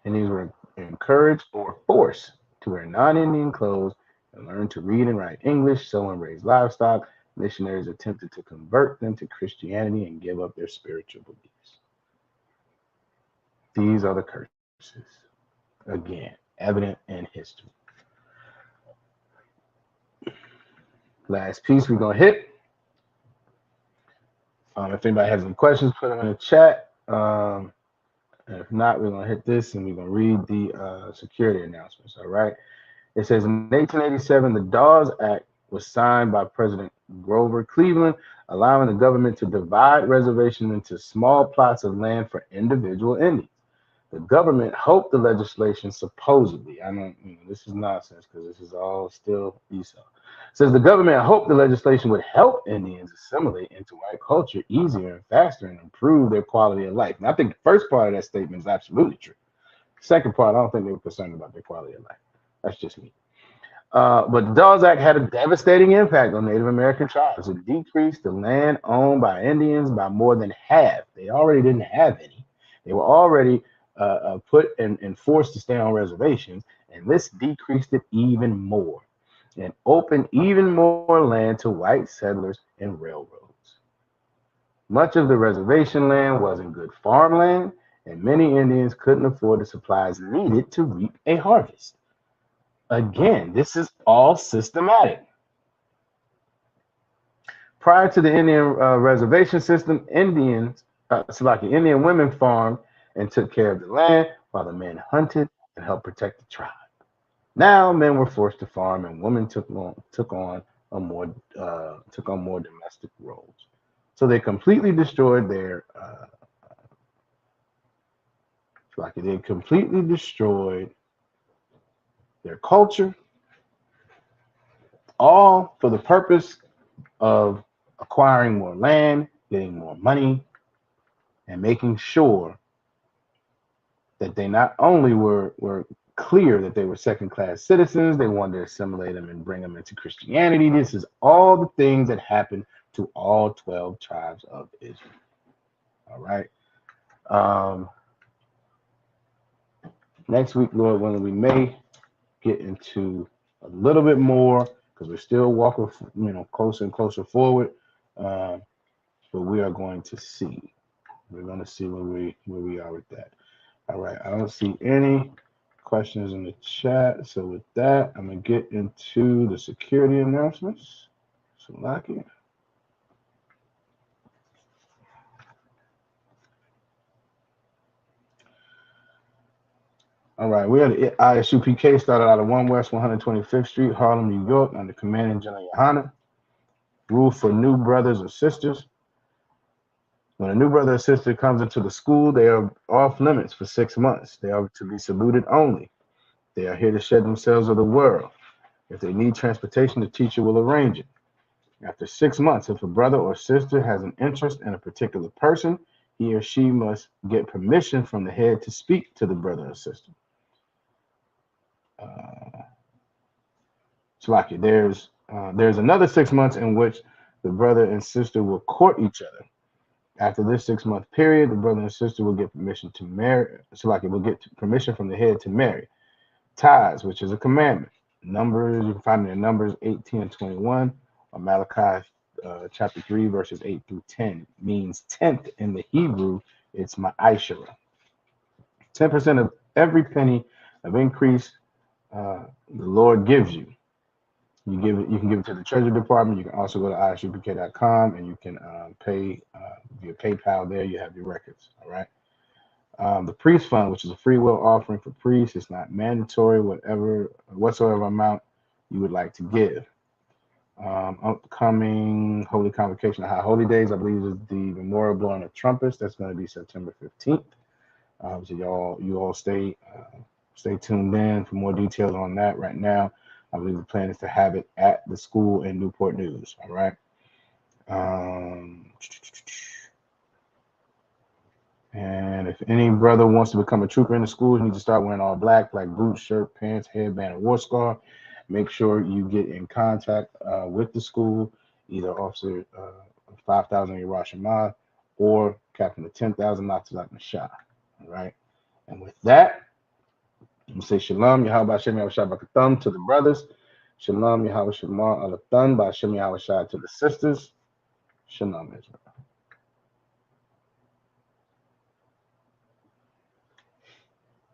And these were encouraged or forced to wear non-Indian clothes and learn to read and write English, sow and raise livestock. Missionaries attempted to convert them to Christianity and give up their spiritual beliefs. These are the curses. Again, evident in history. Last piece we're going to hit. If anybody has any questions, put them in the chat. If not, we're going to hit this and we're going to read the security announcements. All right. It says in 1887, the Dawes Act was signed by President Grover Cleveland, allowing the government to divide reservations into small plots of land for individual Indians. The government hoped the legislation supposedly, this is nonsense because this is all still Esau. Says the government hoped the legislation would help Indians assimilate into white culture easier and faster and improve their quality of life. And I think the first part of that statement is absolutely true. Second part, I don't think they were concerned about their quality of life. That's just me. But the Dawes Act had a devastating impact on Native American tribes. It decreased the land owned by Indians by more than half. They already didn't have any. They were already put and forced to stay on reservations, and this decreased it even more and opened even more land to white settlers and railroads. Much of the reservation land wasn't good farmland, and many Indians couldn't afford the supplies needed to reap a harvest. Again, this is all systematic. Prior to the Indian reservation system, Indian women farmed and took care of the land while the men hunted and helped protect the tribe. Now men were forced to farm and women took on more domestic roles. So they completely destroyed their culture all for the purpose of acquiring more land, getting more money, and making sure that they not only were clear that they were second-class citizens, they wanted to assimilate them and bring them into Christianity. This is all the things that happened to all 12 tribes of Israel. All right. Next week, Lord willing, we may get into a little bit more because we're still walking, closer and closer forward. But we are going to see. We're going to see where we are with that. All right. I don't see any questions in the chat. So with that, I'm going to get into the security announcements. So Lucky. All right, we had the ISUPK started out of 1 West 125th Street, Harlem, New York, under Commanding General Yohana. Rule for new brothers or sisters. When a new brother or sister comes into the school, they are off limits for 6 months. They are to be saluted only. They are here to shed themselves of the world. If they need transportation, the teacher will arrange it. After 6 months, if a brother or sister has an interest in a particular person, he or she must get permission from the head to speak to the brother or sister. There's another 6 months in which the brother and sister will court each other. After this 6-month period, the brother and sister will get permission to marry. Salaki will get permission from the head to marry. Tithes, which is a commandment. Numbers, you can find it in Numbers 18 and 21, or Malachi chapter 3, verses 8 through 10. Means tenth in the Hebrew. It's ma'ashara. 10% of every penny of increase the Lord gives you. You can give it to the Treasury Department. You can also go to ISUPK.com and you can pay via PayPal. There you have your records. All right. The priest fund, which is a free will offering for priests, it's not mandatory. Whatsoever amount you would like to give. Upcoming Holy Convocation of High Holy Days, I believe, is the memorial blowing of trumpets. That's going to be September 15th. So you all stay tuned in for more details on that. Right now, I believe the plan is to have it at the school in Newport News. All right. And if any brother wants to become a trooper in the school, you need to start wearing all black boots, shirt, pants, headband, and war scarf. Make sure you get in contact with the school, either Officer 5,000 Yerashima or Captain of 10,000 Natzalak Nashah. All right. And with that, we say Shalom, Yahweh Shem Yahweh Shabbat to the brothers. Shalom, Yahweh Shemar Alatan, Ba'Shem Yahweh Shai to the sisters. Shalom, Israel.